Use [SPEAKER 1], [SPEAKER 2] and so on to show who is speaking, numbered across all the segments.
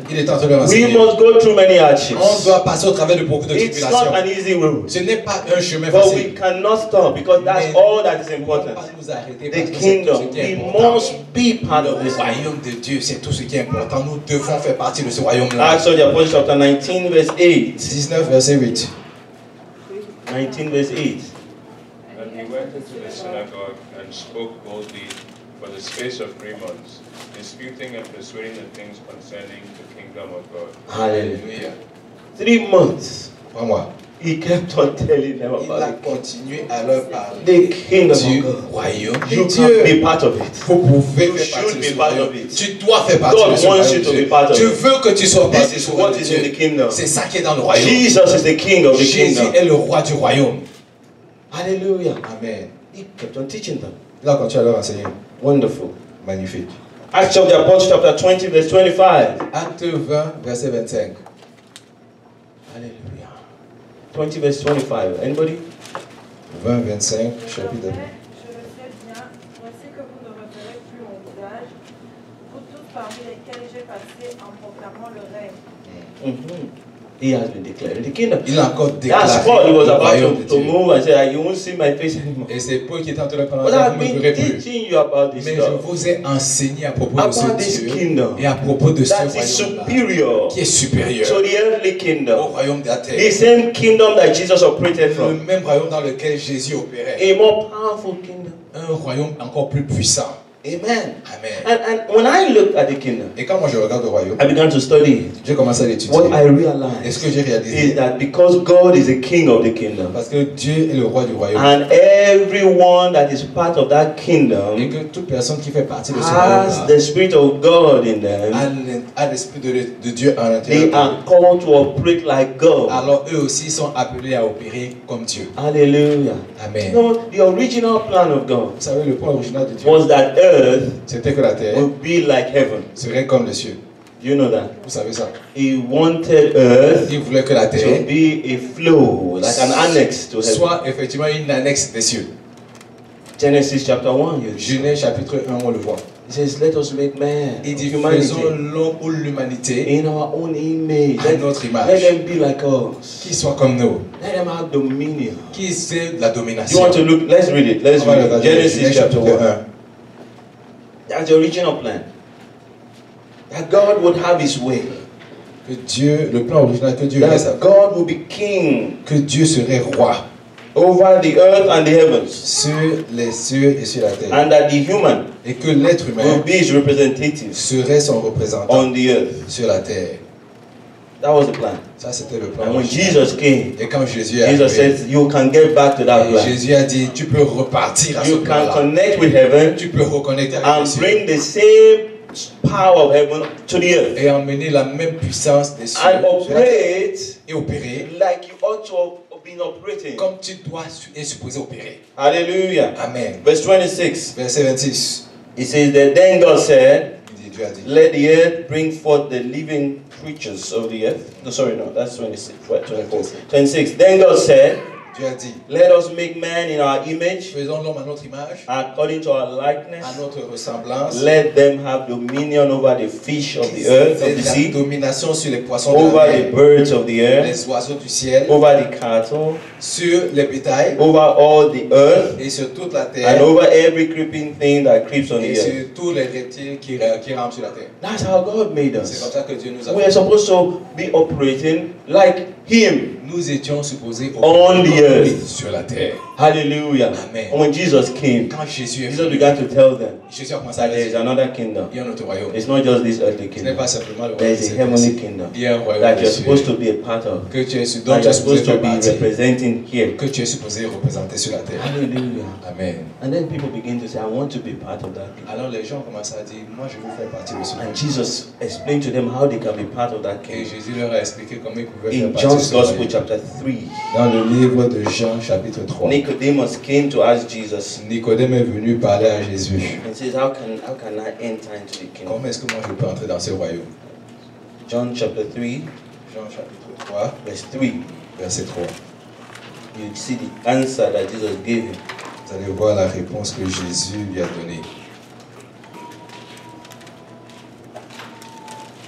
[SPEAKER 1] Il est en train de
[SPEAKER 2] We
[SPEAKER 1] l'enseigner.
[SPEAKER 2] must go through many hardships.
[SPEAKER 1] On doit passer au travers de beaucoup de
[SPEAKER 2] It's not
[SPEAKER 1] tribulations.
[SPEAKER 2] an easy road.
[SPEAKER 1] Ce n'est pas un chemin
[SPEAKER 2] But we
[SPEAKER 1] facile.
[SPEAKER 2] cannot stop because that's all that is
[SPEAKER 1] On ne peut
[SPEAKER 2] important.
[SPEAKER 1] pas nous arrêter
[SPEAKER 2] The
[SPEAKER 1] parce que c'est tout
[SPEAKER 2] kingdom.
[SPEAKER 1] ce qui est
[SPEAKER 2] We
[SPEAKER 1] important.
[SPEAKER 2] must be part of
[SPEAKER 1] Le
[SPEAKER 2] this.
[SPEAKER 1] royaume de Dieu, c'est tout ce qui est important. Nous devons faire partie de ce royaume-là.
[SPEAKER 2] Acts of the Apostles chapter 19 verse 8.
[SPEAKER 1] 19, verset 8.
[SPEAKER 2] 19 verse 8.
[SPEAKER 3] And he went into the synagogue and spoke boldly for the space of 3 months, disputing and persuading the things concerning the kingdom of God.
[SPEAKER 2] Hallelujah. 3 months.
[SPEAKER 1] Crois-moi.
[SPEAKER 2] He kept on telling them
[SPEAKER 1] Il a
[SPEAKER 2] about
[SPEAKER 1] continué à leur parler
[SPEAKER 2] the kingdom
[SPEAKER 1] du
[SPEAKER 2] of God.
[SPEAKER 1] royaume de
[SPEAKER 2] You
[SPEAKER 1] Dieu.
[SPEAKER 2] can be part of it.
[SPEAKER 1] Vous pouvez
[SPEAKER 2] You
[SPEAKER 1] faire partie
[SPEAKER 2] should
[SPEAKER 1] de
[SPEAKER 2] be
[SPEAKER 1] ce
[SPEAKER 2] part
[SPEAKER 1] royaume.
[SPEAKER 2] of it.
[SPEAKER 1] Tu dois faire partie
[SPEAKER 2] God
[SPEAKER 1] de ce
[SPEAKER 2] wants
[SPEAKER 1] royaume
[SPEAKER 2] you
[SPEAKER 1] de
[SPEAKER 2] to be
[SPEAKER 1] Dieu.
[SPEAKER 2] part of
[SPEAKER 1] Dieu
[SPEAKER 2] it.
[SPEAKER 1] veut que tu sois partie
[SPEAKER 2] This
[SPEAKER 1] de
[SPEAKER 2] is
[SPEAKER 1] ce
[SPEAKER 2] what
[SPEAKER 1] royaume de
[SPEAKER 2] is in the
[SPEAKER 1] Dieu.
[SPEAKER 2] kingdom.
[SPEAKER 1] C'est ça qui est dans le royaume.
[SPEAKER 2] Jesus is the king of the
[SPEAKER 1] Jésus
[SPEAKER 2] kingdom.
[SPEAKER 1] est le roi du royaume.
[SPEAKER 2] Hallelujah.
[SPEAKER 1] Amen.
[SPEAKER 2] He kept on teaching them.
[SPEAKER 1] Là, quand tu as leur enseigné,
[SPEAKER 2] Wonderful.
[SPEAKER 1] magnifique.
[SPEAKER 2] Acts of the Apostles chapter 20 verse 25.
[SPEAKER 1] Acte 20, verset 25.
[SPEAKER 2] Hallelujah. 20 verse 25. Anybody?
[SPEAKER 1] 20, 25, chapitre 2.
[SPEAKER 4] Je le sais bien, voici que vous ne reverrez plus mon visage, vous tous parmi lesquels j'ai passé en proclamant le règne.
[SPEAKER 2] He has been declaring the kingdom.
[SPEAKER 1] Il a encore
[SPEAKER 2] That's Paul. He
[SPEAKER 1] déclaré
[SPEAKER 2] was
[SPEAKER 1] le
[SPEAKER 2] about
[SPEAKER 1] royaume de
[SPEAKER 2] to
[SPEAKER 1] Dieu.
[SPEAKER 2] move and say, you won't see my face anymore.
[SPEAKER 1] Et c'est Paul qui est en train de parler.
[SPEAKER 2] But
[SPEAKER 1] Vous
[SPEAKER 2] I've
[SPEAKER 1] ne me
[SPEAKER 2] been
[SPEAKER 1] verrez plus.
[SPEAKER 2] teaching you about this
[SPEAKER 1] Mais je
[SPEAKER 2] stuff.
[SPEAKER 1] vous ai enseigné à propos de
[SPEAKER 2] About
[SPEAKER 1] ce
[SPEAKER 2] this
[SPEAKER 1] Dieu
[SPEAKER 2] kingdom.
[SPEAKER 1] et à propos de ce
[SPEAKER 2] That is
[SPEAKER 1] royaume
[SPEAKER 2] superior
[SPEAKER 1] qui est supérieur
[SPEAKER 2] to the earthly
[SPEAKER 1] au
[SPEAKER 2] kingdom.
[SPEAKER 1] royaume de la
[SPEAKER 2] The
[SPEAKER 1] terre.
[SPEAKER 2] same kingdom that Jesus operated
[SPEAKER 1] Le
[SPEAKER 2] from.
[SPEAKER 1] même royaume dans lequel Jésus opérait.
[SPEAKER 2] A more powerful kingdom.
[SPEAKER 1] Un royaume encore plus puissant.
[SPEAKER 2] Amen.
[SPEAKER 1] Amen.
[SPEAKER 2] And when I looked at the kingdom,
[SPEAKER 1] Et quand moi je regarde le royaume,
[SPEAKER 2] I began to study it.
[SPEAKER 1] j'ai commencé à
[SPEAKER 2] What
[SPEAKER 1] l'étudier.
[SPEAKER 2] I realized
[SPEAKER 1] Et ce que j'ai
[SPEAKER 2] is
[SPEAKER 1] réalisé,
[SPEAKER 2] that because God is the king of the kingdom,
[SPEAKER 1] parce que Dieu est le roi du royaume,
[SPEAKER 2] and everyone that is part of that
[SPEAKER 1] et
[SPEAKER 2] kingdom
[SPEAKER 1] que toute personne qui fait partie de ce
[SPEAKER 2] has
[SPEAKER 1] royaume
[SPEAKER 2] the Spirit of God in them,
[SPEAKER 1] a l'esprit de Dieu à
[SPEAKER 2] they
[SPEAKER 1] l'intérieur,
[SPEAKER 2] are called to operate like God.
[SPEAKER 1] alors eux aussi sont appelés à opérer comme Dieu.
[SPEAKER 2] Hallelujah.
[SPEAKER 1] Amen.
[SPEAKER 2] You know, the original plan of God
[SPEAKER 1] Vous savez, le plan original de Dieu,
[SPEAKER 2] was that earth
[SPEAKER 1] c'était que la terre
[SPEAKER 2] would be like heaven.
[SPEAKER 1] serait comme les cieux.
[SPEAKER 2] Do you know that?
[SPEAKER 1] Vous savez ça?
[SPEAKER 2] He wanted earth
[SPEAKER 1] Il voulait que la
[SPEAKER 2] to
[SPEAKER 1] terre
[SPEAKER 2] be a flow, like an annex to heaven.
[SPEAKER 1] soit effectivement une annexe des cieux.
[SPEAKER 2] Genesis chapter 1, you see.
[SPEAKER 1] Genèse chapitre 1, on le voit.
[SPEAKER 2] It says, let us make man,
[SPEAKER 1] Il dit,
[SPEAKER 2] humanity,
[SPEAKER 1] faisons l'homme ou l'humanité
[SPEAKER 2] in our own image.
[SPEAKER 1] à notre
[SPEAKER 2] Let
[SPEAKER 1] image,
[SPEAKER 2] them be like us.
[SPEAKER 1] qui soit comme nous,
[SPEAKER 2] Let them have dominion.
[SPEAKER 1] qui c'est la
[SPEAKER 2] You
[SPEAKER 1] domination.
[SPEAKER 2] want to look? Let's read it. Let's
[SPEAKER 1] On va
[SPEAKER 2] read it.
[SPEAKER 1] regarder
[SPEAKER 2] Genesis
[SPEAKER 1] Genèse
[SPEAKER 2] chapter
[SPEAKER 1] chapitre
[SPEAKER 2] 1.
[SPEAKER 1] 1.
[SPEAKER 2] That's the original plan. That God would have His way.
[SPEAKER 1] Que Dieu, le plan original, que Dieu laisse,
[SPEAKER 2] That God would be king
[SPEAKER 1] que Dieu serait roi
[SPEAKER 2] over the earth and the heavens,
[SPEAKER 1] sur les cieux et sur la terre.
[SPEAKER 2] and that the human
[SPEAKER 1] Et que l'être
[SPEAKER 2] will
[SPEAKER 1] humain
[SPEAKER 2] be His representative
[SPEAKER 1] serait son représentant
[SPEAKER 2] on the earth.
[SPEAKER 1] sur la terre.
[SPEAKER 2] That was the plan.
[SPEAKER 1] Ça, c'était le plan
[SPEAKER 2] And when
[SPEAKER 1] original.
[SPEAKER 2] Jesus came,
[SPEAKER 1] Et quand Jésus est
[SPEAKER 2] Jesus
[SPEAKER 1] arrivé,
[SPEAKER 2] said, "You can get back to that
[SPEAKER 1] et
[SPEAKER 2] plan.
[SPEAKER 1] Jésus a dit, tu peux repartir à ce
[SPEAKER 2] You can
[SPEAKER 1] plan-là.
[SPEAKER 2] connect with heaven
[SPEAKER 1] Tu peux reconnecter avec
[SPEAKER 2] and
[SPEAKER 1] les cieux
[SPEAKER 2] bring the same power of heaven to the earth
[SPEAKER 1] et emmener la même puissance des cieux
[SPEAKER 2] and
[SPEAKER 1] sur la terre
[SPEAKER 2] operate
[SPEAKER 1] et opérer
[SPEAKER 2] like you ought to have been operating."
[SPEAKER 1] comme tu dois et supposé opérer.
[SPEAKER 2] Hallelujah.
[SPEAKER 1] Amen.
[SPEAKER 2] Verse 26.
[SPEAKER 1] Verset 26.
[SPEAKER 2] It says that then God said,
[SPEAKER 1] Il dit, Dieu a dit,
[SPEAKER 2] "Let the earth bring forth the living creatures of the earth." No, sorry, no, that's 26. Right, 24. 26. Then God said,
[SPEAKER 1] Dieu a dit,
[SPEAKER 2] "Let us make man in our image,
[SPEAKER 1] faisons l'homme à notre image,
[SPEAKER 2] according to our likeness.
[SPEAKER 1] à notre ressemblance,
[SPEAKER 2] Let them have dominion over the fish of the
[SPEAKER 1] qu'ils
[SPEAKER 2] earth, of
[SPEAKER 1] aient
[SPEAKER 2] the
[SPEAKER 1] la
[SPEAKER 2] sea,
[SPEAKER 1] domination sur les poissons de la
[SPEAKER 2] over the
[SPEAKER 1] mer,
[SPEAKER 2] birds of the earth,
[SPEAKER 1] les oiseaux du ciel,
[SPEAKER 2] over the cattle,
[SPEAKER 1] sur les bétails
[SPEAKER 2] over all the earth,
[SPEAKER 1] et sur toute la
[SPEAKER 2] and
[SPEAKER 1] terre
[SPEAKER 2] over every creeping thing that creeps on
[SPEAKER 1] et
[SPEAKER 2] the earth."
[SPEAKER 1] sur tous les reptiles qui rampent sur la terre.
[SPEAKER 2] That's how God made
[SPEAKER 1] C'est comme
[SPEAKER 2] us.
[SPEAKER 1] ça que Dieu nous a
[SPEAKER 2] We are
[SPEAKER 1] fait.
[SPEAKER 2] supposed to be operating like Him.
[SPEAKER 1] Nous étions supposés
[SPEAKER 2] On the
[SPEAKER 1] opérer
[SPEAKER 2] earth.
[SPEAKER 1] sur la terre.
[SPEAKER 2] Hallelujah.
[SPEAKER 1] Amen.
[SPEAKER 2] And when Jesus came,
[SPEAKER 1] Quand Jésus est
[SPEAKER 2] Jesus
[SPEAKER 1] venu,
[SPEAKER 2] began to tell them
[SPEAKER 1] Jésus a commencé à
[SPEAKER 2] that there is
[SPEAKER 1] dire,
[SPEAKER 2] another kingdom.
[SPEAKER 1] il y a un autre royaume.
[SPEAKER 2] It's not just this earthly
[SPEAKER 1] Ce n'est
[SPEAKER 2] kingdom.
[SPEAKER 1] pas simplement le
[SPEAKER 2] There
[SPEAKER 1] royaume
[SPEAKER 2] is a
[SPEAKER 1] de
[SPEAKER 2] heavenly
[SPEAKER 1] cette
[SPEAKER 2] kingdom
[SPEAKER 1] Il y a un royaume
[SPEAKER 2] that
[SPEAKER 1] des
[SPEAKER 2] you're
[SPEAKER 1] cieux
[SPEAKER 2] supposed to be a part of,
[SPEAKER 1] que tu es, dont
[SPEAKER 2] that
[SPEAKER 1] tu
[SPEAKER 2] you're
[SPEAKER 1] es supposé
[SPEAKER 2] supposed to
[SPEAKER 1] faire
[SPEAKER 2] be
[SPEAKER 1] partie,
[SPEAKER 2] representing here.
[SPEAKER 1] que tu es supposé représenter sur la terre.
[SPEAKER 2] Hallelujah.
[SPEAKER 1] Amen.
[SPEAKER 2] And then people begin to say, "I want to be part of that kingdom."
[SPEAKER 1] Alors les gens commencent à dire, moi je veux faire partie de ce
[SPEAKER 2] And
[SPEAKER 1] royaume.
[SPEAKER 2] Jesus explained to them how they can be part of that
[SPEAKER 1] Et
[SPEAKER 2] kingdom.
[SPEAKER 1] Jésus leur a expliqué comment ils pouvaient faire
[SPEAKER 2] In
[SPEAKER 1] partie de
[SPEAKER 2] John's
[SPEAKER 1] ce
[SPEAKER 2] Gospel,
[SPEAKER 1] royaume.
[SPEAKER 2] chapter 3,
[SPEAKER 1] Dans le livre de Jean, chapitre 3,
[SPEAKER 2] Nicodemus came to ask Jesus
[SPEAKER 1] Nicodème est venu parler à Jésus.
[SPEAKER 2] and says, how can I enter into the kingdom?
[SPEAKER 1] Comment est-ce que moi je peux entrer dans ce royaume?
[SPEAKER 2] John chapter 3,
[SPEAKER 1] Jean chapitre 3,
[SPEAKER 2] verse 3.
[SPEAKER 1] verset 3.
[SPEAKER 2] You see the answer that Jesus gave him.
[SPEAKER 1] Vous allez voir la réponse que Jésus lui a donnée.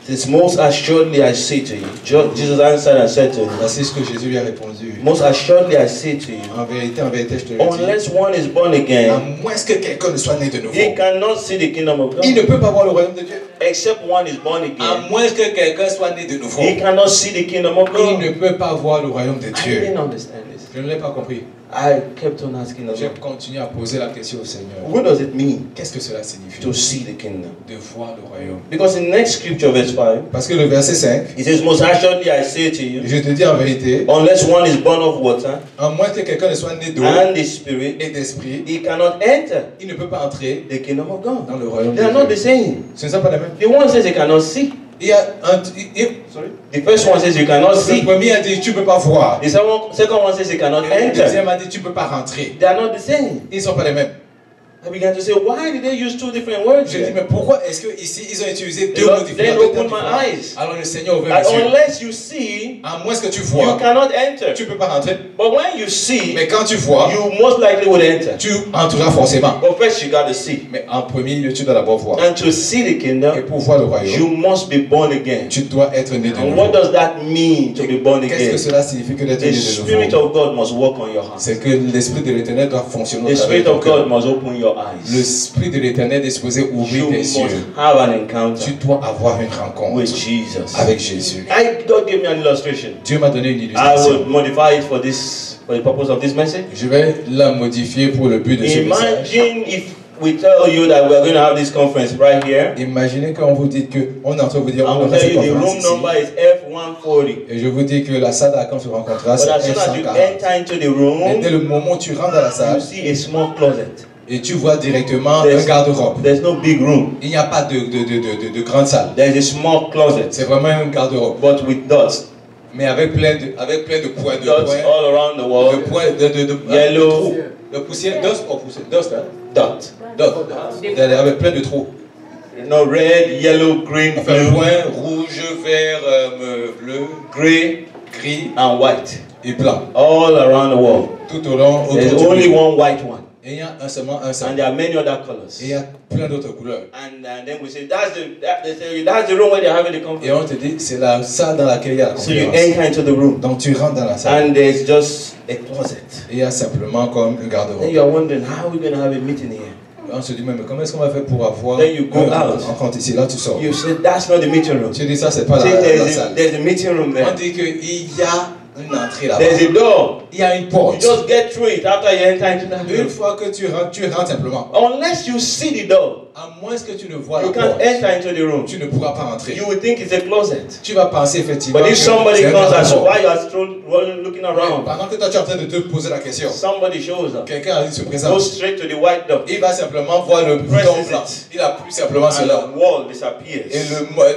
[SPEAKER 2] It This most assuredly I say to you. Jesus answered and said to him,
[SPEAKER 1] Voici ce que Jésus lui a répondu.
[SPEAKER 2] most assuredly I say to you,
[SPEAKER 1] En vérité, je te le dis.
[SPEAKER 2] unless one is born
[SPEAKER 1] À
[SPEAKER 2] again,
[SPEAKER 1] moins que quelqu'un ne soit né de nouveau,
[SPEAKER 2] he cannot see the kingdom of
[SPEAKER 1] il ne
[SPEAKER 2] God.
[SPEAKER 1] peut pas voir le royaume de Dieu.
[SPEAKER 2] Except one is born
[SPEAKER 1] À
[SPEAKER 2] again,
[SPEAKER 1] moins que quelqu'un soit né de nouveau,
[SPEAKER 2] he cannot see the kingdom of
[SPEAKER 1] il
[SPEAKER 2] God.
[SPEAKER 1] ne peut pas voir le royaume de
[SPEAKER 2] I
[SPEAKER 1] Dieu.
[SPEAKER 2] didn't understand this.
[SPEAKER 1] Je ne l'ai pas compris.
[SPEAKER 2] I kept on asking the
[SPEAKER 1] J'ai
[SPEAKER 2] Lord,
[SPEAKER 1] continué à poser la question au Seigneur.
[SPEAKER 2] what does it mean
[SPEAKER 1] Qu'est-ce que cela signifie
[SPEAKER 2] to see the kingdom?
[SPEAKER 1] de voir le royaume?
[SPEAKER 2] Because in next scripture, verse 5,
[SPEAKER 1] Parce que le verset 5,
[SPEAKER 2] it says, most assuredly I say to you,
[SPEAKER 1] je te dis en vérité,
[SPEAKER 2] unless one is born of water
[SPEAKER 1] à moins que quelqu'un ne soit né d'eau
[SPEAKER 2] and the Spirit,
[SPEAKER 1] et d'esprit,
[SPEAKER 2] he cannot enter
[SPEAKER 1] il ne peut pas entrer
[SPEAKER 2] the kingdom of God.
[SPEAKER 1] dans le royaume
[SPEAKER 2] They are not
[SPEAKER 1] de
[SPEAKER 2] the
[SPEAKER 1] Dieu.
[SPEAKER 2] same.
[SPEAKER 1] Ce ne sont pas les mêmes.
[SPEAKER 2] The one says he cannot see.
[SPEAKER 1] Il y a un,
[SPEAKER 2] Sorry. The first one says you cannot
[SPEAKER 1] le
[SPEAKER 2] see.
[SPEAKER 1] premier a dit tu ne peux pas voir.
[SPEAKER 2] The second one says he cannot
[SPEAKER 1] Et le
[SPEAKER 2] enter.
[SPEAKER 1] deuxième a dit tu ne peux pas rentrer.
[SPEAKER 2] They are not the same.
[SPEAKER 1] Ils ne sont pas les mêmes.
[SPEAKER 2] I began to say, why did they use two different words?
[SPEAKER 1] Je dis
[SPEAKER 2] here?
[SPEAKER 1] mais pourquoi est-ce que ici ils ont utilisé deux
[SPEAKER 2] Lord,
[SPEAKER 1] mots différents?
[SPEAKER 2] then
[SPEAKER 1] deux
[SPEAKER 2] open
[SPEAKER 1] termes
[SPEAKER 2] my
[SPEAKER 1] différents?
[SPEAKER 2] eyes.
[SPEAKER 1] Alors le Seigneur ouvre
[SPEAKER 2] That
[SPEAKER 1] mes yeux.
[SPEAKER 2] unless you see,
[SPEAKER 1] À moins que tu
[SPEAKER 2] you
[SPEAKER 1] vois,
[SPEAKER 2] cannot enter.
[SPEAKER 1] tu ne peux pas rentrer.
[SPEAKER 2] But when you see,
[SPEAKER 1] Mais quand tu vois,
[SPEAKER 2] you most likely would enter.
[SPEAKER 1] tu entreras forcément.
[SPEAKER 2] But first you got to see.
[SPEAKER 1] Mais en premier lieu, tu dois d'abord voir.
[SPEAKER 2] And to see the
[SPEAKER 1] Et
[SPEAKER 2] kingdom,
[SPEAKER 1] pour voir le
[SPEAKER 2] you
[SPEAKER 1] royaume,
[SPEAKER 2] must be born again.
[SPEAKER 1] tu dois être né de
[SPEAKER 2] And
[SPEAKER 1] nouveau.
[SPEAKER 2] what does that mean to be born
[SPEAKER 1] Qu'est-ce que
[SPEAKER 2] again?
[SPEAKER 1] cela signifie que d'être né
[SPEAKER 2] The
[SPEAKER 1] de
[SPEAKER 2] Spirit
[SPEAKER 1] nouveau?
[SPEAKER 2] of God must work on your heart.
[SPEAKER 1] C'est que l'Esprit de l'Éternel doit fonctionner au
[SPEAKER 2] The
[SPEAKER 1] travers de
[SPEAKER 2] Spirit
[SPEAKER 1] ton
[SPEAKER 2] of
[SPEAKER 1] cœur.
[SPEAKER 2] God must open your eyes.
[SPEAKER 1] L'Esprit de l'Éternel est supposé ouvrir
[SPEAKER 2] You
[SPEAKER 1] tes
[SPEAKER 2] must
[SPEAKER 1] yeux.
[SPEAKER 2] have an encounter
[SPEAKER 1] Tu dois avoir une rencontre
[SPEAKER 2] with Jesus.
[SPEAKER 1] avec Jésus.
[SPEAKER 2] God gave me an illustration.
[SPEAKER 1] Dieu m'a donné une
[SPEAKER 2] I
[SPEAKER 1] illustration.
[SPEAKER 2] would modify it for the purpose of this message.
[SPEAKER 1] Je vais la modifier pour le but de ce message.
[SPEAKER 2] Imagine if we tell you that we're going to have this conference right here.
[SPEAKER 1] Imaginez qu'on vous dit qu'on est en train de vous dire
[SPEAKER 2] I
[SPEAKER 1] on
[SPEAKER 2] will
[SPEAKER 1] aura
[SPEAKER 2] tell
[SPEAKER 1] cette
[SPEAKER 2] you the
[SPEAKER 1] conférence
[SPEAKER 2] room
[SPEAKER 1] ici.
[SPEAKER 2] number is F140.
[SPEAKER 1] Et je vous dis que la salle à quand on se rencontrera,
[SPEAKER 2] But
[SPEAKER 1] c'est
[SPEAKER 2] as soon as you
[SPEAKER 1] F140.
[SPEAKER 2] enter into the
[SPEAKER 1] Et dès
[SPEAKER 2] room,
[SPEAKER 1] le moment où tu rentres dans la
[SPEAKER 2] you
[SPEAKER 1] salle,
[SPEAKER 2] see a small closet.
[SPEAKER 1] et tu vois directement
[SPEAKER 2] There's-
[SPEAKER 1] un garde-robe.
[SPEAKER 2] There's no big room.
[SPEAKER 1] Il n'y a pas de grande salle.
[SPEAKER 2] There is a small closet,
[SPEAKER 1] C'est vraiment un garde-robe.
[SPEAKER 2] but with dots.
[SPEAKER 1] Mais avec plein de points.
[SPEAKER 2] Dots all around the wall. Yellow.
[SPEAKER 1] De poussière. Dust, oh, poussière. Dust, hein?
[SPEAKER 2] Dot.
[SPEAKER 1] Dust. Avec plein de trous.
[SPEAKER 2] No, red, yellow, green,
[SPEAKER 1] Enfin,
[SPEAKER 2] blue,
[SPEAKER 1] point, rouge, vert, bleu,
[SPEAKER 2] gray,
[SPEAKER 1] gris
[SPEAKER 2] and white.
[SPEAKER 1] et blanc.
[SPEAKER 2] All around the wall.
[SPEAKER 1] Tout au long,
[SPEAKER 2] There's
[SPEAKER 1] autour du
[SPEAKER 2] only
[SPEAKER 1] mur.
[SPEAKER 2] one white one.
[SPEAKER 1] Et il y a seulement un seul.
[SPEAKER 2] And there are many other
[SPEAKER 1] Et
[SPEAKER 2] colors.
[SPEAKER 1] il y a plein d'autres couleurs.
[SPEAKER 2] And then we say, that's the room where they're having the
[SPEAKER 1] Et
[SPEAKER 2] conference.
[SPEAKER 1] on te dit, c'est la salle dans laquelle il y a la
[SPEAKER 2] So you
[SPEAKER 1] conférence.
[SPEAKER 2] enter into the room.
[SPEAKER 1] Donc tu rentres dans la salle.
[SPEAKER 2] And there's just a closet.
[SPEAKER 1] Et il y a simplement comme un
[SPEAKER 2] Then
[SPEAKER 1] garde-robe.
[SPEAKER 2] you are wondering, how are we going to have a meeting here?
[SPEAKER 1] On se dit, mais comment est-ce qu'on va faire pour avoir
[SPEAKER 2] Then you go
[SPEAKER 1] un
[SPEAKER 2] out.
[SPEAKER 1] rencontre ici? Là, tu sors.
[SPEAKER 2] You say, that's not the meeting room.
[SPEAKER 1] Tu dis, ça, c'est pas
[SPEAKER 2] Say,
[SPEAKER 1] la salle.
[SPEAKER 2] there's a meeting room
[SPEAKER 1] On
[SPEAKER 2] there.
[SPEAKER 1] dit qu'il y a une entrée là-bas.
[SPEAKER 2] There's a door.
[SPEAKER 1] Il y a une
[SPEAKER 2] You
[SPEAKER 1] porte.
[SPEAKER 2] just get through it after you enter into that
[SPEAKER 1] Une
[SPEAKER 2] room.
[SPEAKER 1] fois que tu rentres simplement.
[SPEAKER 2] Unless you see the door,
[SPEAKER 1] À moins que tu ne vois la
[SPEAKER 2] you can't
[SPEAKER 1] porte,
[SPEAKER 2] enter into the room.
[SPEAKER 1] tu ne pourras pas rentrer.
[SPEAKER 2] You will think it's a closet.
[SPEAKER 1] Tu vas penser effectivement
[SPEAKER 2] But
[SPEAKER 1] que
[SPEAKER 2] if somebody
[SPEAKER 1] c'est un
[SPEAKER 2] comes and
[SPEAKER 1] garde-robe.
[SPEAKER 2] while you are looking
[SPEAKER 1] Mais
[SPEAKER 2] around,
[SPEAKER 1] pendant que toi tu es en train de te poser la question,
[SPEAKER 2] somebody shows up.
[SPEAKER 1] quelqu'un se
[SPEAKER 2] Go
[SPEAKER 1] présente.
[SPEAKER 2] straight to the white door.
[SPEAKER 1] Il va simplement voir le bouton
[SPEAKER 2] Presses
[SPEAKER 1] blanc.
[SPEAKER 2] it.
[SPEAKER 1] Il appuie simplement
[SPEAKER 2] And
[SPEAKER 1] cela.
[SPEAKER 2] the wall disappears.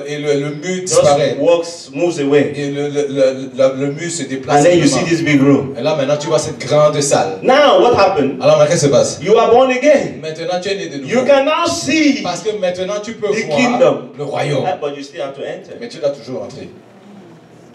[SPEAKER 1] Et le mur disparaît.
[SPEAKER 2] Just moves away.
[SPEAKER 1] Et le mur se déplace.
[SPEAKER 2] And then you see
[SPEAKER 1] simplement.
[SPEAKER 2] this big room.
[SPEAKER 1] Et là maintenant tu vois cette grande salle.
[SPEAKER 2] Now what happened?
[SPEAKER 1] Alors maintenant qu'est-ce qui se passe?
[SPEAKER 2] You are born again.
[SPEAKER 1] Maintenant tu es né de
[SPEAKER 2] You
[SPEAKER 1] nouveau.
[SPEAKER 2] can now see.
[SPEAKER 1] Parce que maintenant tu peux
[SPEAKER 2] The
[SPEAKER 1] voir
[SPEAKER 2] kingdom.
[SPEAKER 1] le royaume.
[SPEAKER 2] But you still have to enter.
[SPEAKER 1] Mais tu dois toujours entrer.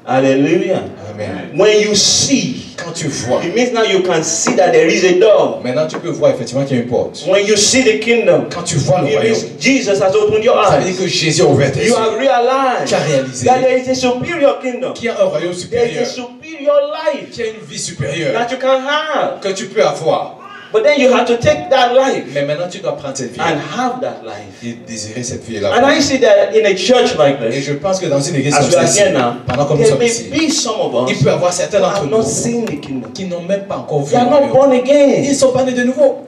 [SPEAKER 2] Hallelujah.
[SPEAKER 1] Amen.
[SPEAKER 2] When you see,
[SPEAKER 1] Quand tu vois,
[SPEAKER 2] it means now you can see that there is a door.
[SPEAKER 1] maintenant tu peux voir effectivement qu'il y a une porte.
[SPEAKER 2] When you see the kingdom,
[SPEAKER 1] Quand tu vois le
[SPEAKER 2] it
[SPEAKER 1] royaume,
[SPEAKER 2] means Jesus has opened your
[SPEAKER 1] ça veut dire
[SPEAKER 2] eyes.
[SPEAKER 1] que Jésus a ouvert tes yeux.
[SPEAKER 2] You have realized
[SPEAKER 1] Tu as réalisé
[SPEAKER 2] that there is a superior kingdom.
[SPEAKER 1] qu'il y a un royaume
[SPEAKER 2] There is a
[SPEAKER 1] supérieur,
[SPEAKER 2] superior life
[SPEAKER 1] qu'il y a une vie supérieure
[SPEAKER 2] that you can have.
[SPEAKER 1] que tu peux avoir.
[SPEAKER 2] But then you have to take that life
[SPEAKER 1] Mais maintenant tu dois prendre cette vie
[SPEAKER 2] and have that life.
[SPEAKER 1] et désirer cette
[SPEAKER 2] And
[SPEAKER 1] vie-là.
[SPEAKER 2] I see that in a church like
[SPEAKER 1] Et
[SPEAKER 2] this,
[SPEAKER 1] je pense que dans une église
[SPEAKER 2] as
[SPEAKER 1] comme
[SPEAKER 2] we are
[SPEAKER 1] celle-ci,
[SPEAKER 2] here now,
[SPEAKER 1] pendant que nous
[SPEAKER 2] there
[SPEAKER 1] sommes
[SPEAKER 2] may
[SPEAKER 1] ici,
[SPEAKER 2] be some of
[SPEAKER 1] il
[SPEAKER 2] us
[SPEAKER 1] peut y avoir certains
[SPEAKER 2] who
[SPEAKER 1] d'entre
[SPEAKER 2] have
[SPEAKER 1] nous
[SPEAKER 2] not seen the kingdom.
[SPEAKER 1] qui n'ont même pas encore vu
[SPEAKER 2] They
[SPEAKER 1] le
[SPEAKER 2] are not
[SPEAKER 1] royaume.
[SPEAKER 2] born
[SPEAKER 1] Ils
[SPEAKER 2] again.
[SPEAKER 1] ne sont pas nés de nouveau.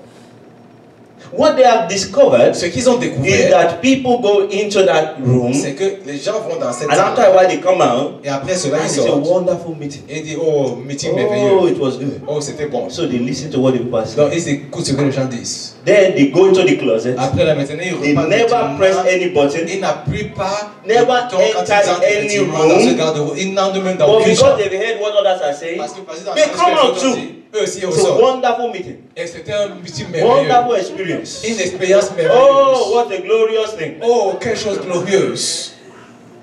[SPEAKER 2] What they have discovered
[SPEAKER 1] Ce qu'ils ont
[SPEAKER 2] is
[SPEAKER 1] découvert,
[SPEAKER 2] that people go into that room,
[SPEAKER 1] c'est que les gens vont dans cette
[SPEAKER 2] and after
[SPEAKER 1] salle
[SPEAKER 2] a while they come out,
[SPEAKER 1] et après cela
[SPEAKER 2] and
[SPEAKER 1] ils
[SPEAKER 2] it's a
[SPEAKER 1] sortent
[SPEAKER 2] wonderful meeting.
[SPEAKER 1] et ils disent oh meeting
[SPEAKER 2] Oh,
[SPEAKER 1] merveilleux,
[SPEAKER 2] it was good.
[SPEAKER 1] oh c'était bon.
[SPEAKER 2] So they listen to what the people say.
[SPEAKER 1] Donc ils écoutent ce que les gens disent.
[SPEAKER 2] Then they go into the closet.
[SPEAKER 1] Après là maintenant ils
[SPEAKER 2] They
[SPEAKER 1] repartent.
[SPEAKER 2] never press any button.
[SPEAKER 1] Ils n'appuient pas
[SPEAKER 2] Never
[SPEAKER 1] le bouton quand ils
[SPEAKER 2] enter
[SPEAKER 1] entrent
[SPEAKER 2] any
[SPEAKER 1] effectivement
[SPEAKER 2] room.
[SPEAKER 1] dans ce garde-robe. Ils n'entrent même dans
[SPEAKER 2] But
[SPEAKER 1] aucune
[SPEAKER 2] because
[SPEAKER 1] chambre.
[SPEAKER 2] they've heard what others are saying,
[SPEAKER 1] Parce que parce que dans
[SPEAKER 2] they
[SPEAKER 1] ce
[SPEAKER 2] come
[SPEAKER 1] que
[SPEAKER 2] out
[SPEAKER 1] les autres
[SPEAKER 2] too.
[SPEAKER 1] disent, eux aussi ils
[SPEAKER 2] It's a
[SPEAKER 1] ressortent.
[SPEAKER 2] wonderful meeting.
[SPEAKER 1] Et c'était un meeting merveilleux.
[SPEAKER 2] Wonderful experience.
[SPEAKER 1] Une expérience
[SPEAKER 2] Oh,
[SPEAKER 1] merveilleuse.
[SPEAKER 2] what a glorious thing.
[SPEAKER 1] Oh, quelque chose de glorieuse.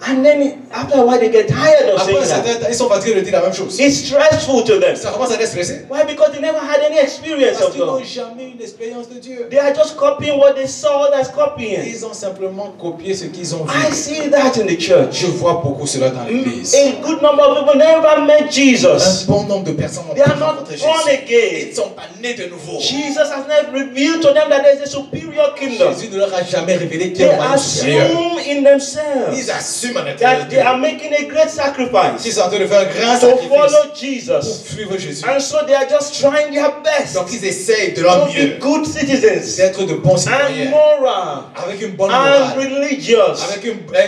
[SPEAKER 2] And then after a while they get tired of
[SPEAKER 1] Après
[SPEAKER 2] saying
[SPEAKER 1] un certain
[SPEAKER 2] that.
[SPEAKER 1] temps, ils sont fatigués de dire la même chose.
[SPEAKER 2] It's stressful to them.
[SPEAKER 1] Ça commence à les stresser.
[SPEAKER 2] Why? Because they never had any experience
[SPEAKER 1] Parce
[SPEAKER 2] of
[SPEAKER 1] qu'ils n'ont
[SPEAKER 2] God.
[SPEAKER 1] jamais eu une expérience de Dieu.
[SPEAKER 2] They are just copying what they saw as copying.
[SPEAKER 1] Ils ont simplement copié ce qu'ils ont
[SPEAKER 2] I
[SPEAKER 1] vu.
[SPEAKER 2] see that in the church.
[SPEAKER 1] Je vois beaucoup cela dans l'église.
[SPEAKER 2] A good number of people never met Jesus.
[SPEAKER 1] Un bon nombre de personnes ont
[SPEAKER 2] They are
[SPEAKER 1] pas
[SPEAKER 2] not
[SPEAKER 1] rencontré
[SPEAKER 2] born
[SPEAKER 1] Jésus.
[SPEAKER 2] again.
[SPEAKER 1] Ils ne sont pas nés de nouveau.
[SPEAKER 2] Jesus has never revealed to them that there is a superior kingdom.
[SPEAKER 1] Jésus ne leur a jamais révélé qu'il y
[SPEAKER 2] They
[SPEAKER 1] a un royaume supérieur.
[SPEAKER 2] assume in themselves
[SPEAKER 1] Ils assument à l'intérieur
[SPEAKER 2] that
[SPEAKER 1] d'eux
[SPEAKER 2] they are making a great sacrifice
[SPEAKER 1] qu'ils sont en train de faire un grand
[SPEAKER 2] to
[SPEAKER 1] sacrifice
[SPEAKER 2] follow
[SPEAKER 1] pour
[SPEAKER 2] Jesus.
[SPEAKER 1] suivre Jésus.
[SPEAKER 2] And so they are just trying their best
[SPEAKER 1] Donc ils essayent de leur
[SPEAKER 2] to be
[SPEAKER 1] mieux
[SPEAKER 2] good citizens
[SPEAKER 1] d'être de bons
[SPEAKER 2] and
[SPEAKER 1] citoyens,
[SPEAKER 2] moral
[SPEAKER 1] avec une bonne
[SPEAKER 2] and
[SPEAKER 1] morale,
[SPEAKER 2] religious.
[SPEAKER 1] avec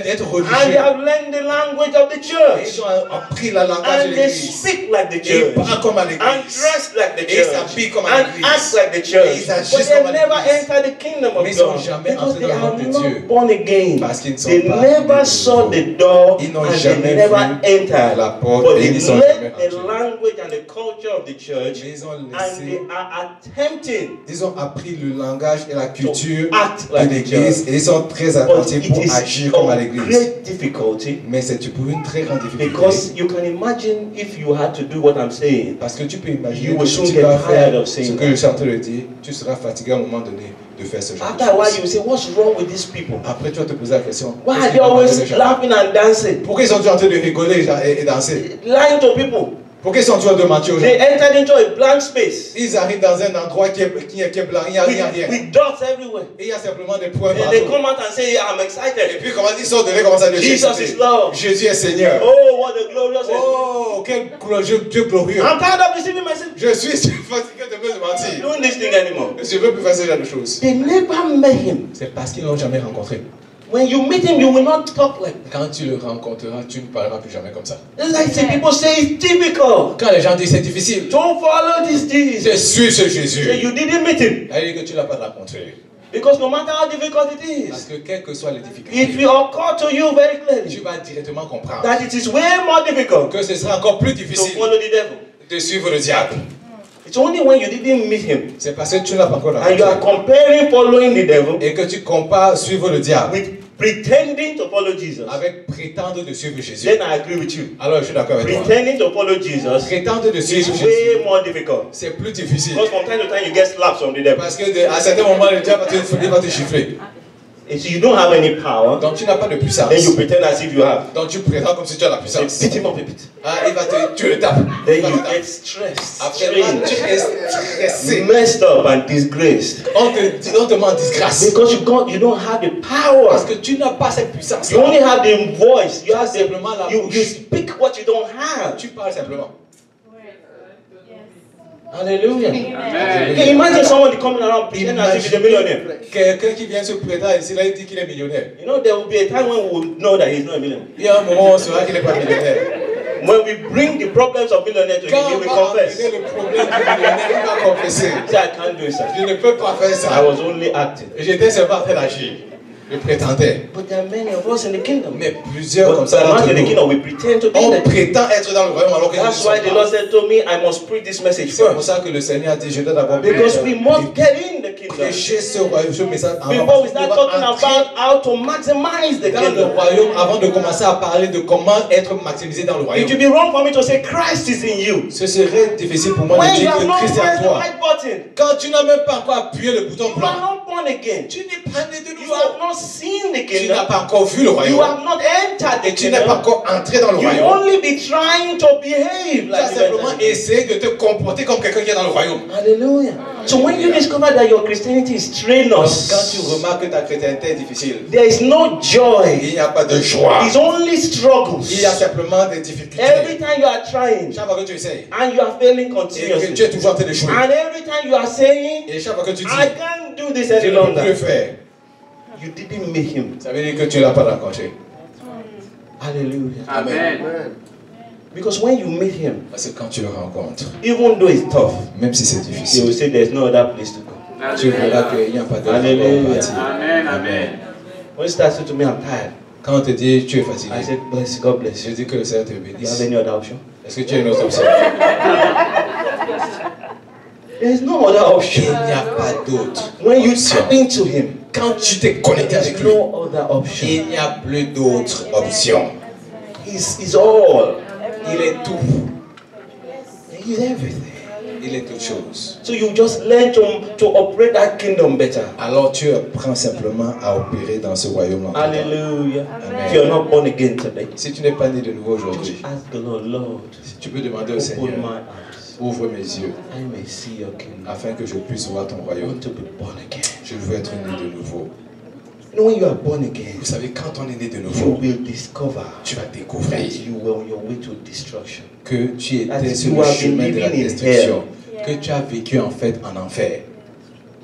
[SPEAKER 1] d'être
[SPEAKER 2] And they
[SPEAKER 1] religieux.
[SPEAKER 2] have learned the language of the
[SPEAKER 1] Et
[SPEAKER 2] church.
[SPEAKER 1] ils ont appris la langage de
[SPEAKER 2] And they
[SPEAKER 1] l'église.
[SPEAKER 2] speak like the
[SPEAKER 1] Et ils
[SPEAKER 2] church.
[SPEAKER 1] parlent comme à
[SPEAKER 2] And
[SPEAKER 1] l'église.
[SPEAKER 2] dress like the
[SPEAKER 1] Et ils
[SPEAKER 2] church.
[SPEAKER 1] s'habillent comme à
[SPEAKER 2] And
[SPEAKER 1] l'église.
[SPEAKER 2] act like the
[SPEAKER 1] Et
[SPEAKER 2] church.
[SPEAKER 1] ils agissent
[SPEAKER 2] But they
[SPEAKER 1] comme à
[SPEAKER 2] never
[SPEAKER 1] l'église.
[SPEAKER 2] enter the kingdom of
[SPEAKER 1] Mais ils sont
[SPEAKER 2] God.
[SPEAKER 1] jamais
[SPEAKER 2] Because
[SPEAKER 1] entrés
[SPEAKER 2] they
[SPEAKER 1] dans le
[SPEAKER 2] are
[SPEAKER 1] royaume de Dieu.
[SPEAKER 2] not born again.
[SPEAKER 1] Parce qu'ils ne sont
[SPEAKER 2] They
[SPEAKER 1] pas
[SPEAKER 2] never
[SPEAKER 1] nés de
[SPEAKER 2] saw
[SPEAKER 1] nouveau.
[SPEAKER 2] the door
[SPEAKER 1] Ils n'ont
[SPEAKER 2] and
[SPEAKER 1] jamais
[SPEAKER 2] they never
[SPEAKER 1] vu
[SPEAKER 2] entered.
[SPEAKER 1] la porte
[SPEAKER 2] But
[SPEAKER 1] et
[SPEAKER 2] they
[SPEAKER 1] ils sont
[SPEAKER 2] learned
[SPEAKER 1] jamais
[SPEAKER 2] the
[SPEAKER 1] rentrés.
[SPEAKER 2] language and the culture of the church.
[SPEAKER 1] Mais ils ont
[SPEAKER 2] And
[SPEAKER 1] laissé,
[SPEAKER 2] they are attempting
[SPEAKER 1] ils ont appris le langage et la culture
[SPEAKER 2] act
[SPEAKER 1] de
[SPEAKER 2] like the
[SPEAKER 1] l'église
[SPEAKER 2] church.
[SPEAKER 1] et ils sont très
[SPEAKER 2] But
[SPEAKER 1] attentifs
[SPEAKER 2] it
[SPEAKER 1] pour
[SPEAKER 2] is
[SPEAKER 1] agir comme à
[SPEAKER 2] of
[SPEAKER 1] l'église.
[SPEAKER 2] great difficulty.
[SPEAKER 1] Mais c'est pour une très grande difficulté.
[SPEAKER 2] Because you can imagine if you had to do what I'm saying.
[SPEAKER 1] Parce que tu peux imaginer
[SPEAKER 2] You
[SPEAKER 1] que
[SPEAKER 2] will
[SPEAKER 1] si
[SPEAKER 2] soon
[SPEAKER 1] tu
[SPEAKER 2] get
[SPEAKER 1] vas
[SPEAKER 2] tired
[SPEAKER 1] faire
[SPEAKER 2] of saying
[SPEAKER 1] ce que
[SPEAKER 2] that.
[SPEAKER 1] je suis en train de dire, tu seras fatigué à un moment donné de faire ce genre
[SPEAKER 2] After
[SPEAKER 1] de
[SPEAKER 2] a while,
[SPEAKER 1] choses.
[SPEAKER 2] you will say, what's wrong with these people?
[SPEAKER 1] Après, tu vas te poser la question.
[SPEAKER 2] Why
[SPEAKER 1] qu'est-ce
[SPEAKER 2] are
[SPEAKER 1] qui
[SPEAKER 2] they
[SPEAKER 1] va
[SPEAKER 2] always
[SPEAKER 1] arriver les gens?
[SPEAKER 2] laughing and dancing?
[SPEAKER 1] Pourquoi ils sont toujours en train de rigoler et danser?
[SPEAKER 2] Lying to people.
[SPEAKER 1] Pourquoi ils sont toujours en train de mentir aux gens?
[SPEAKER 2] They entered into a blank space
[SPEAKER 1] Ils arrivent dans un endroit qui est blanc, il n'y a rien.
[SPEAKER 2] with dots everywhere.
[SPEAKER 1] Et il y a simplement des points
[SPEAKER 2] And they
[SPEAKER 1] partout.
[SPEAKER 2] come out and say, I'm
[SPEAKER 1] Et
[SPEAKER 2] excited.
[SPEAKER 1] puis, comment ils sortent de là, comment ça devient?
[SPEAKER 2] Jesus is Lord.
[SPEAKER 1] Jésus est Seigneur.
[SPEAKER 2] Oh, what a glorious
[SPEAKER 1] Oh, quel Dieu glorieux.
[SPEAKER 2] I'm tired of deceiving myself.
[SPEAKER 1] Je suis fatigué de me mentir.
[SPEAKER 2] Doing this thing anymore.
[SPEAKER 1] Je ne veux plus faire ce genre de choses.
[SPEAKER 2] They never met him.
[SPEAKER 1] C'est parce qu'ils ne l'ont jamais rencontré.
[SPEAKER 2] When you meet him, you will not talk like that.
[SPEAKER 1] Quand tu le rencontreras, tu ne parleras plus jamais comme ça.
[SPEAKER 2] It's like the people say it's difficult.
[SPEAKER 1] Quand les gens disent c'est difficile,
[SPEAKER 2] Don't follow this Jesus.
[SPEAKER 1] je suis ce
[SPEAKER 2] Say
[SPEAKER 1] Jésus.
[SPEAKER 2] you didn't meet him.
[SPEAKER 1] Elle dit que tu ne l'as pas rencontré.
[SPEAKER 2] Because no matter how difficult it
[SPEAKER 1] Parce
[SPEAKER 2] is,
[SPEAKER 1] que quelles que soient les
[SPEAKER 2] it
[SPEAKER 1] difficultés,
[SPEAKER 2] will occur to you very
[SPEAKER 1] tu
[SPEAKER 2] clearly
[SPEAKER 1] vas directement comprendre
[SPEAKER 2] that it is way more difficult
[SPEAKER 1] que ce sera encore plus
[SPEAKER 2] to
[SPEAKER 1] difficile
[SPEAKER 2] follow the devil.
[SPEAKER 1] de suivre le diable.
[SPEAKER 2] It's only when you didn't meet him
[SPEAKER 1] C'est parce que tu ne l'as pas encore
[SPEAKER 2] and you are
[SPEAKER 1] rencontré
[SPEAKER 2] comparing following the devil
[SPEAKER 1] et que tu compares suivre le diable
[SPEAKER 2] with pretending to follow Jesus.
[SPEAKER 1] avec prétendre de suivre Jésus.
[SPEAKER 2] Then I agree with you.
[SPEAKER 1] Alors je suis d'accord avec toi.
[SPEAKER 2] Pretending to follow Jesus
[SPEAKER 1] Prétendre de suivre
[SPEAKER 2] is
[SPEAKER 1] Jésus,
[SPEAKER 2] way more difficult.
[SPEAKER 1] c'est plus difficile.
[SPEAKER 2] Because from time to time you get slaps from the devil.
[SPEAKER 1] Parce que à certains moments, le diable va te chiffrer.
[SPEAKER 2] And so you don't have any power,
[SPEAKER 1] Donc tu n'as pas de puissance.
[SPEAKER 2] then you pretend as if you have.
[SPEAKER 1] Donc tu prétends comme si tu as la
[SPEAKER 2] They
[SPEAKER 1] puissance.
[SPEAKER 2] beat him up a bit.
[SPEAKER 1] Ah, tu le tapes.
[SPEAKER 2] Then
[SPEAKER 1] Il va
[SPEAKER 2] you
[SPEAKER 1] te taper.
[SPEAKER 2] get stressed,
[SPEAKER 1] Après, tu
[SPEAKER 2] strained,
[SPEAKER 1] es stressé.
[SPEAKER 2] messed up and disgraced.
[SPEAKER 1] On te met en disgrâce.
[SPEAKER 2] Because you don't have the power.
[SPEAKER 1] Parce que tu n'as pas cette puissance.
[SPEAKER 2] You only have the voice. You have
[SPEAKER 1] Simplement la
[SPEAKER 2] you
[SPEAKER 1] bouche.
[SPEAKER 2] speak what you don't have.
[SPEAKER 1] Tu parles simplement.
[SPEAKER 2] Hallelujah.
[SPEAKER 3] Amen.
[SPEAKER 2] Okay, imagine someone coming around pretending as if he's a millionaire.
[SPEAKER 1] Quelqu'un qui vient se prétendre ici, là, il dit qu'il est millionnaire.
[SPEAKER 2] You know, there will be a time when we will know that he's not a millionaire.
[SPEAKER 1] Il y a un moment où on saura qu'il n'est pas millionnaire.
[SPEAKER 2] When we bring the problems of millionaire to
[SPEAKER 1] Quand
[SPEAKER 2] him, he
[SPEAKER 1] on
[SPEAKER 2] will
[SPEAKER 1] va
[SPEAKER 2] confess.
[SPEAKER 1] amener le problème du millionnaire, il va confesser.
[SPEAKER 2] Say, I can't do it, sir.
[SPEAKER 1] Je ne peux pas faire
[SPEAKER 2] I
[SPEAKER 1] ça.
[SPEAKER 2] was only acting.
[SPEAKER 1] J'étais seulement en train d'agir. Je prétendais.
[SPEAKER 2] But there are many of us in the kingdom.
[SPEAKER 1] Mais plusieurs comme
[SPEAKER 2] But
[SPEAKER 1] ça
[SPEAKER 2] we're not
[SPEAKER 1] d'entre
[SPEAKER 2] in the
[SPEAKER 1] nous,
[SPEAKER 2] kingdom. We pretend to be in
[SPEAKER 1] on
[SPEAKER 2] the kingdom.
[SPEAKER 1] prétend être dans le royaume alors que nous ne
[SPEAKER 2] That's why
[SPEAKER 1] sommes
[SPEAKER 2] the
[SPEAKER 1] pas.
[SPEAKER 2] Lord said to me, I must preach this message
[SPEAKER 1] C'est pour
[SPEAKER 2] first.
[SPEAKER 1] ça que le Seigneur a dit, je dois d'abord
[SPEAKER 2] Because we must get in the kingdom
[SPEAKER 1] prêcher ce message avant
[SPEAKER 2] before we
[SPEAKER 1] de
[SPEAKER 2] start talking about how to maximize the
[SPEAKER 1] dans le
[SPEAKER 2] kingdom.
[SPEAKER 1] royaume, avant de commencer à parler de comment être maximisé dans le
[SPEAKER 2] It
[SPEAKER 1] royaume.
[SPEAKER 2] will be wrong for me to say Christ is in you
[SPEAKER 1] Ce serait difficile pour moi
[SPEAKER 2] when
[SPEAKER 1] de
[SPEAKER 2] you
[SPEAKER 1] dire
[SPEAKER 2] have
[SPEAKER 1] que
[SPEAKER 2] not
[SPEAKER 1] Christ est
[SPEAKER 2] pressed
[SPEAKER 1] en
[SPEAKER 2] the
[SPEAKER 1] toi.
[SPEAKER 2] right button.
[SPEAKER 1] Quand tu n'as même pas encore appuyé le bouton
[SPEAKER 2] You
[SPEAKER 1] blanc,
[SPEAKER 2] are not born again.
[SPEAKER 1] tu n'es pas né de
[SPEAKER 2] You
[SPEAKER 1] nouveau.
[SPEAKER 2] have not seen the
[SPEAKER 1] Tu n'as
[SPEAKER 2] kingdom.
[SPEAKER 1] pas encore vu le
[SPEAKER 2] You
[SPEAKER 1] royaume.
[SPEAKER 2] have not entered
[SPEAKER 1] Et
[SPEAKER 2] the
[SPEAKER 1] tu n'es pas
[SPEAKER 2] kingdom.
[SPEAKER 1] encore entré dans le
[SPEAKER 2] You
[SPEAKER 1] royaume.
[SPEAKER 2] only be trying to behave
[SPEAKER 1] Tu as
[SPEAKER 2] like
[SPEAKER 1] simplement
[SPEAKER 2] the
[SPEAKER 1] essayé de te comporter comme quelqu'un qui est dans le royaume.
[SPEAKER 2] Hallelujah. So when you discover that your Christianity is
[SPEAKER 1] Donc, quand tu
[SPEAKER 2] strenuous,
[SPEAKER 1] remarques que ta chrétienté est difficile,
[SPEAKER 2] there is no joy.
[SPEAKER 1] il n'y a pas de joie.
[SPEAKER 2] It's only struggles.
[SPEAKER 1] Il y a simplement des difficultés.
[SPEAKER 2] Every time you are trying
[SPEAKER 1] Chaque fois que tu essayes
[SPEAKER 2] and you are failing
[SPEAKER 1] et que
[SPEAKER 2] continuously,
[SPEAKER 1] tu es toujours en train d'échouer,
[SPEAKER 2] and every time you are saying,
[SPEAKER 1] et chaque fois que tu dis,
[SPEAKER 2] I can't do this
[SPEAKER 1] je
[SPEAKER 2] any
[SPEAKER 1] ne peux plus
[SPEAKER 2] longer,
[SPEAKER 1] le faire,
[SPEAKER 2] you didn't meet him.
[SPEAKER 1] ça veut dire que tu ne l'as pas rencontré.
[SPEAKER 2] Hallelujah.
[SPEAKER 3] Amen.
[SPEAKER 2] Because when you meet him,
[SPEAKER 1] Parce que quand tu le rencontres,
[SPEAKER 2] even though it's tough,
[SPEAKER 1] même si c'est
[SPEAKER 2] he will
[SPEAKER 1] difficile,
[SPEAKER 2] say there's no other place to go.
[SPEAKER 1] tu verras qu'il n'y a pas de
[SPEAKER 2] Alléluia.
[SPEAKER 1] parti.
[SPEAKER 3] Amen. Amen.
[SPEAKER 2] When you start saying to me, I'm tired,
[SPEAKER 1] Quand on te dit tu es
[SPEAKER 2] I
[SPEAKER 1] fatigué,
[SPEAKER 2] said, bless you, God bless
[SPEAKER 1] je
[SPEAKER 2] you.
[SPEAKER 1] dis que le Seigneur te
[SPEAKER 2] Do you have
[SPEAKER 1] bénisse.
[SPEAKER 2] any other option?
[SPEAKER 1] Est-ce que tu as une autre option?
[SPEAKER 2] There's no other option.
[SPEAKER 1] Il n'y a pas d'autre
[SPEAKER 2] When you
[SPEAKER 1] option.
[SPEAKER 2] tap into him,
[SPEAKER 1] Quand tu t'es connecté avec
[SPEAKER 2] There's
[SPEAKER 1] lui,
[SPEAKER 2] no other option.
[SPEAKER 1] il n'y a plus d'autres options.
[SPEAKER 2] He's all.
[SPEAKER 1] Il est tout.
[SPEAKER 2] He's everything.
[SPEAKER 1] Il est toute chose.
[SPEAKER 2] So you just learn to operate that kingdom better.
[SPEAKER 1] Alors tu apprends simplement à opérer dans ce royaume.
[SPEAKER 2] Hallelujah.
[SPEAKER 1] Amen.
[SPEAKER 2] If you're not born again today,
[SPEAKER 1] Si tu n'es pas né de nouveau aujourd'hui,
[SPEAKER 2] just ask the Lord, Lord,
[SPEAKER 1] si tu peux demander au
[SPEAKER 2] open
[SPEAKER 1] Seigneur,
[SPEAKER 2] my eyes.
[SPEAKER 1] ouvre mes yeux
[SPEAKER 2] I may see your kingdom.
[SPEAKER 1] afin que je puisse voir ton
[SPEAKER 2] I
[SPEAKER 1] royaume.
[SPEAKER 2] want to be born again.
[SPEAKER 1] Je veux être né de nouveau.
[SPEAKER 2] You know, when you are born again,
[SPEAKER 1] Vous savez, quand on est né de
[SPEAKER 2] you
[SPEAKER 1] nouveau,
[SPEAKER 2] will discover
[SPEAKER 1] tu vas
[SPEAKER 2] that
[SPEAKER 1] découvrir
[SPEAKER 2] you were on your way to destruction.
[SPEAKER 1] que tu
[SPEAKER 2] That
[SPEAKER 1] étais sur
[SPEAKER 2] you
[SPEAKER 1] le
[SPEAKER 2] have
[SPEAKER 1] chemin
[SPEAKER 2] been
[SPEAKER 1] de la
[SPEAKER 2] living in
[SPEAKER 1] destruction, que tu as vécu en fait en enfer.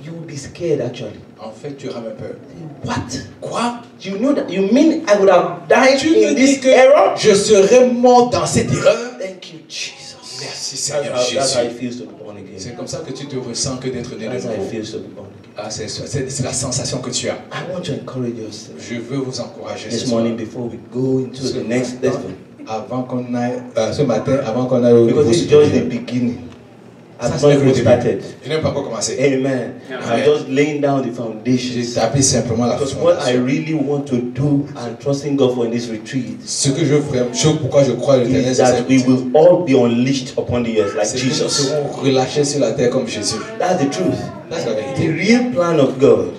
[SPEAKER 2] You will be scared actually.
[SPEAKER 1] En fait, tu auras même peur.
[SPEAKER 2] What?
[SPEAKER 1] Quoi?
[SPEAKER 2] You know that? You mean I would have died
[SPEAKER 1] Tu me
[SPEAKER 2] in
[SPEAKER 1] dis
[SPEAKER 2] this
[SPEAKER 1] que
[SPEAKER 2] error?
[SPEAKER 1] je serais mort dans cette erreur?
[SPEAKER 2] Thank you, Jesus.
[SPEAKER 1] Merci
[SPEAKER 2] That's
[SPEAKER 1] Seigneur
[SPEAKER 2] how it
[SPEAKER 1] Jésus.
[SPEAKER 2] feels to be born again.
[SPEAKER 1] C'est comme ça que tu te ressens que d'être né de
[SPEAKER 2] That's how it
[SPEAKER 1] nouveau.
[SPEAKER 2] feels to be born again.
[SPEAKER 1] Ah, c'est la sensation que tu as.
[SPEAKER 2] I want to encourage us
[SPEAKER 1] Je veux vous encourager
[SPEAKER 2] this
[SPEAKER 1] ce soir.
[SPEAKER 2] morning before we go into
[SPEAKER 1] Ce
[SPEAKER 2] the next
[SPEAKER 1] matin,
[SPEAKER 2] level.
[SPEAKER 1] avant qu'on aille, ce matin, avant qu'on aille au niveau
[SPEAKER 2] Because it's just the
[SPEAKER 1] supérieur.
[SPEAKER 2] beginning.
[SPEAKER 1] Ça,
[SPEAKER 2] I've
[SPEAKER 1] c'est
[SPEAKER 2] not
[SPEAKER 1] le
[SPEAKER 2] even
[SPEAKER 1] début.
[SPEAKER 2] started.
[SPEAKER 1] Je n'ai pas encore commencé.
[SPEAKER 2] Amen. I'm just laying down the
[SPEAKER 1] J'ai
[SPEAKER 2] foundation.
[SPEAKER 1] tapé simplement la
[SPEAKER 2] Because what I
[SPEAKER 1] fondation.
[SPEAKER 2] really want to do and trusting God for in this retreat
[SPEAKER 1] Ce que je ferai, pourquoi je crois à l'éternel,
[SPEAKER 2] is
[SPEAKER 1] c'est
[SPEAKER 2] that we
[SPEAKER 1] ça.
[SPEAKER 2] will all be unleashed upon the earth like
[SPEAKER 1] C'est que nous
[SPEAKER 2] Jesus.
[SPEAKER 1] serons relâchés sur la terre comme Jésus.
[SPEAKER 2] That's the truth.
[SPEAKER 1] That's la
[SPEAKER 2] The
[SPEAKER 1] vérité.
[SPEAKER 2] real plan of God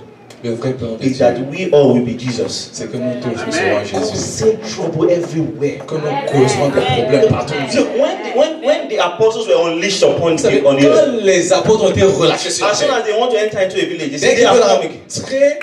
[SPEAKER 1] Le vrai plan de
[SPEAKER 2] is
[SPEAKER 1] Dieu,
[SPEAKER 2] that we all will be Jesus.
[SPEAKER 1] c'est que nous tous nous serons Jésus.
[SPEAKER 2] Causing trouble everywhere.
[SPEAKER 1] Que nous causerons des problèmes partout.
[SPEAKER 2] Look, when the apostles were unleashed upon
[SPEAKER 1] Vous savez,
[SPEAKER 2] on the earth,
[SPEAKER 1] quand les apôtres ont été relâchés sur la
[SPEAKER 2] as soon
[SPEAKER 1] terre,
[SPEAKER 2] as they want to enter into a village, they
[SPEAKER 1] dès
[SPEAKER 2] say
[SPEAKER 1] qu'ils
[SPEAKER 2] they are
[SPEAKER 1] veulent
[SPEAKER 2] coming.
[SPEAKER 1] entrer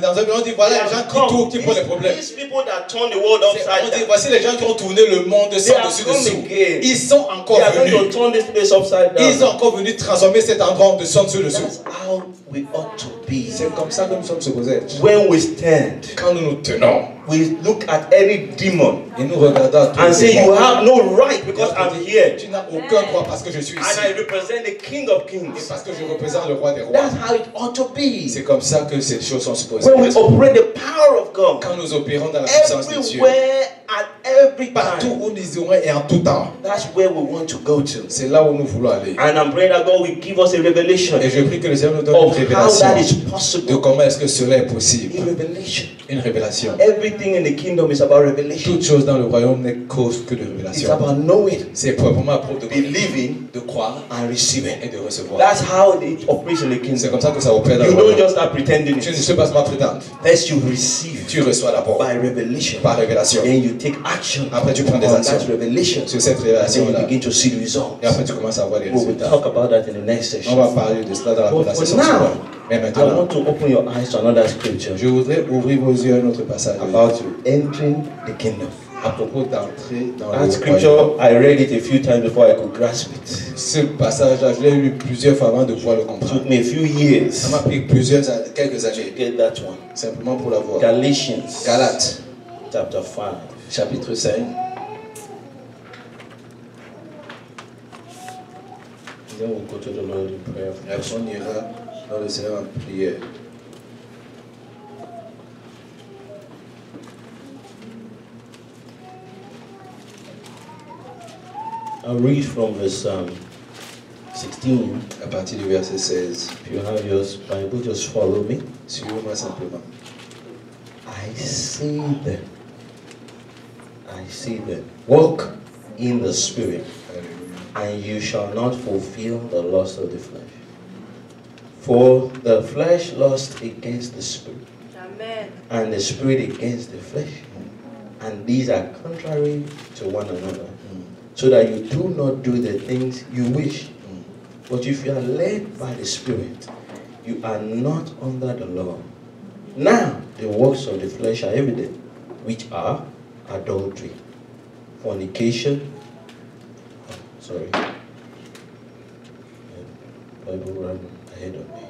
[SPEAKER 1] dans un bureau, on dit voilà les gens qui font les problèmes.
[SPEAKER 2] These people that turn the world
[SPEAKER 1] On
[SPEAKER 2] upside
[SPEAKER 1] dit
[SPEAKER 2] down,
[SPEAKER 1] voici les gens qui ont tourné le monde
[SPEAKER 2] they
[SPEAKER 1] sans
[SPEAKER 2] are
[SPEAKER 1] dessus
[SPEAKER 2] come
[SPEAKER 1] dessous.
[SPEAKER 2] again.
[SPEAKER 1] Ils sont encore
[SPEAKER 2] They are going
[SPEAKER 1] venus.
[SPEAKER 2] to turn this place upside
[SPEAKER 1] Ils sont
[SPEAKER 2] down.
[SPEAKER 1] encore venus transformer cet endroit en dessous dessous.
[SPEAKER 2] That's how we ought to be.
[SPEAKER 1] C'est comme ça que nous sommes supposés être.
[SPEAKER 2] When we stand,
[SPEAKER 1] Quand nous nous tenons
[SPEAKER 2] we look at any demon
[SPEAKER 1] et nous regardons à tous
[SPEAKER 2] and
[SPEAKER 1] les
[SPEAKER 2] say,
[SPEAKER 1] démons,
[SPEAKER 2] you have no right because
[SPEAKER 1] on
[SPEAKER 2] I'm
[SPEAKER 1] dit,
[SPEAKER 2] here.
[SPEAKER 1] tu n'as aucun droit parce que je suis
[SPEAKER 2] And
[SPEAKER 1] ici.
[SPEAKER 2] I represent the King of
[SPEAKER 1] Et
[SPEAKER 2] Kings.
[SPEAKER 1] parce que je représente le roi des rois.
[SPEAKER 2] That's how it ought to be.
[SPEAKER 1] C'est comme ça que ces choses sont supposées
[SPEAKER 2] When we
[SPEAKER 1] être.
[SPEAKER 2] operate the power of God,
[SPEAKER 1] Quand nous opérons dans la puissance de Dieu,
[SPEAKER 2] everywhere at every
[SPEAKER 1] partout
[SPEAKER 2] time,
[SPEAKER 1] où nous irons et en tout temps,
[SPEAKER 2] that's where we want to go to.
[SPEAKER 1] c'est là où nous voulons aller.
[SPEAKER 2] And I'm praying that God will give us a revelation
[SPEAKER 1] Et je prie que le Seigneur nous donne une
[SPEAKER 2] of how
[SPEAKER 1] révélation
[SPEAKER 2] that is
[SPEAKER 1] de
[SPEAKER 2] possible.
[SPEAKER 1] comment est-ce que cela est possible.
[SPEAKER 2] A revelation.
[SPEAKER 1] Une révélation.
[SPEAKER 2] Everything in the kingdom is about revelation.
[SPEAKER 1] Toute chose dans le royaume n'est cause que de
[SPEAKER 2] It's
[SPEAKER 1] révélation.
[SPEAKER 2] about knowing,
[SPEAKER 1] C'est proprement à propos de
[SPEAKER 2] believing,
[SPEAKER 1] de croire
[SPEAKER 2] and receiving.
[SPEAKER 1] et de recevoir.
[SPEAKER 2] That's how it operates in the
[SPEAKER 1] C'est
[SPEAKER 2] kingdom.
[SPEAKER 1] comme ça que ça opère dans le
[SPEAKER 2] You don't
[SPEAKER 1] royaume.
[SPEAKER 2] just start pretending
[SPEAKER 1] Tu ne
[SPEAKER 2] it.
[SPEAKER 1] sais pas seulement prétendre.
[SPEAKER 2] First you receive
[SPEAKER 1] Tu reçois d'abord
[SPEAKER 2] by revelation.
[SPEAKER 1] par révélation.
[SPEAKER 2] Then you take action
[SPEAKER 1] Après, tu prends des
[SPEAKER 2] on
[SPEAKER 1] actions
[SPEAKER 2] that revelation.
[SPEAKER 1] sur cette
[SPEAKER 2] And then you
[SPEAKER 1] révélation-là.
[SPEAKER 2] begin to see the results.
[SPEAKER 1] Et après, tu commences à voir les
[SPEAKER 2] We will
[SPEAKER 1] résultats.
[SPEAKER 2] talk about that in the next
[SPEAKER 1] On
[SPEAKER 2] session.
[SPEAKER 1] va parler de cela dans
[SPEAKER 2] But
[SPEAKER 1] la
[SPEAKER 2] for
[SPEAKER 1] session
[SPEAKER 2] now,
[SPEAKER 1] suivante. Mais
[SPEAKER 2] I
[SPEAKER 1] maintenant,
[SPEAKER 2] want to open your eyes to another scripture
[SPEAKER 1] je voudrais ouvrir vos yeux à un autre passage
[SPEAKER 2] about entering the kingdom.
[SPEAKER 1] à propos d'entrer dans
[SPEAKER 2] That
[SPEAKER 1] le royaume.
[SPEAKER 2] scripture, I read it a few times before I could grasp it.
[SPEAKER 1] Ce passage-là, je l'ai lu plusieurs fois avant de pouvoir le
[SPEAKER 2] It
[SPEAKER 1] comprendre.
[SPEAKER 2] took me a few
[SPEAKER 1] Ça
[SPEAKER 2] years
[SPEAKER 1] m'a pris quelques
[SPEAKER 2] to
[SPEAKER 1] années,
[SPEAKER 2] get that one.
[SPEAKER 1] simplement pour la voir.
[SPEAKER 2] Galatians
[SPEAKER 1] Galates,
[SPEAKER 2] chapter 5.
[SPEAKER 1] chapitre 5.
[SPEAKER 2] Then we'll go to the Lord in prayer.
[SPEAKER 1] Et après, on ira dans le Seigneur en prière.
[SPEAKER 2] I'll read from verse 16.
[SPEAKER 1] À partir du verset 16.
[SPEAKER 2] If you have your Bible, just follow me.
[SPEAKER 1] Suivez-moi simplement.
[SPEAKER 2] I see them. Walk in the Spirit,
[SPEAKER 1] Alléluia.
[SPEAKER 2] and you shall not fulfill the lust of the flesh. For the flesh lusts against the Spirit,
[SPEAKER 4] Amen.
[SPEAKER 2] and the Spirit against the flesh. And these are contrary to one another, so that you do not do the things you wish. But if you are led by the Spirit, you are not under the law. Now, the works of the flesh are evident, which are adultery, fornication, Bible ran ahead of me.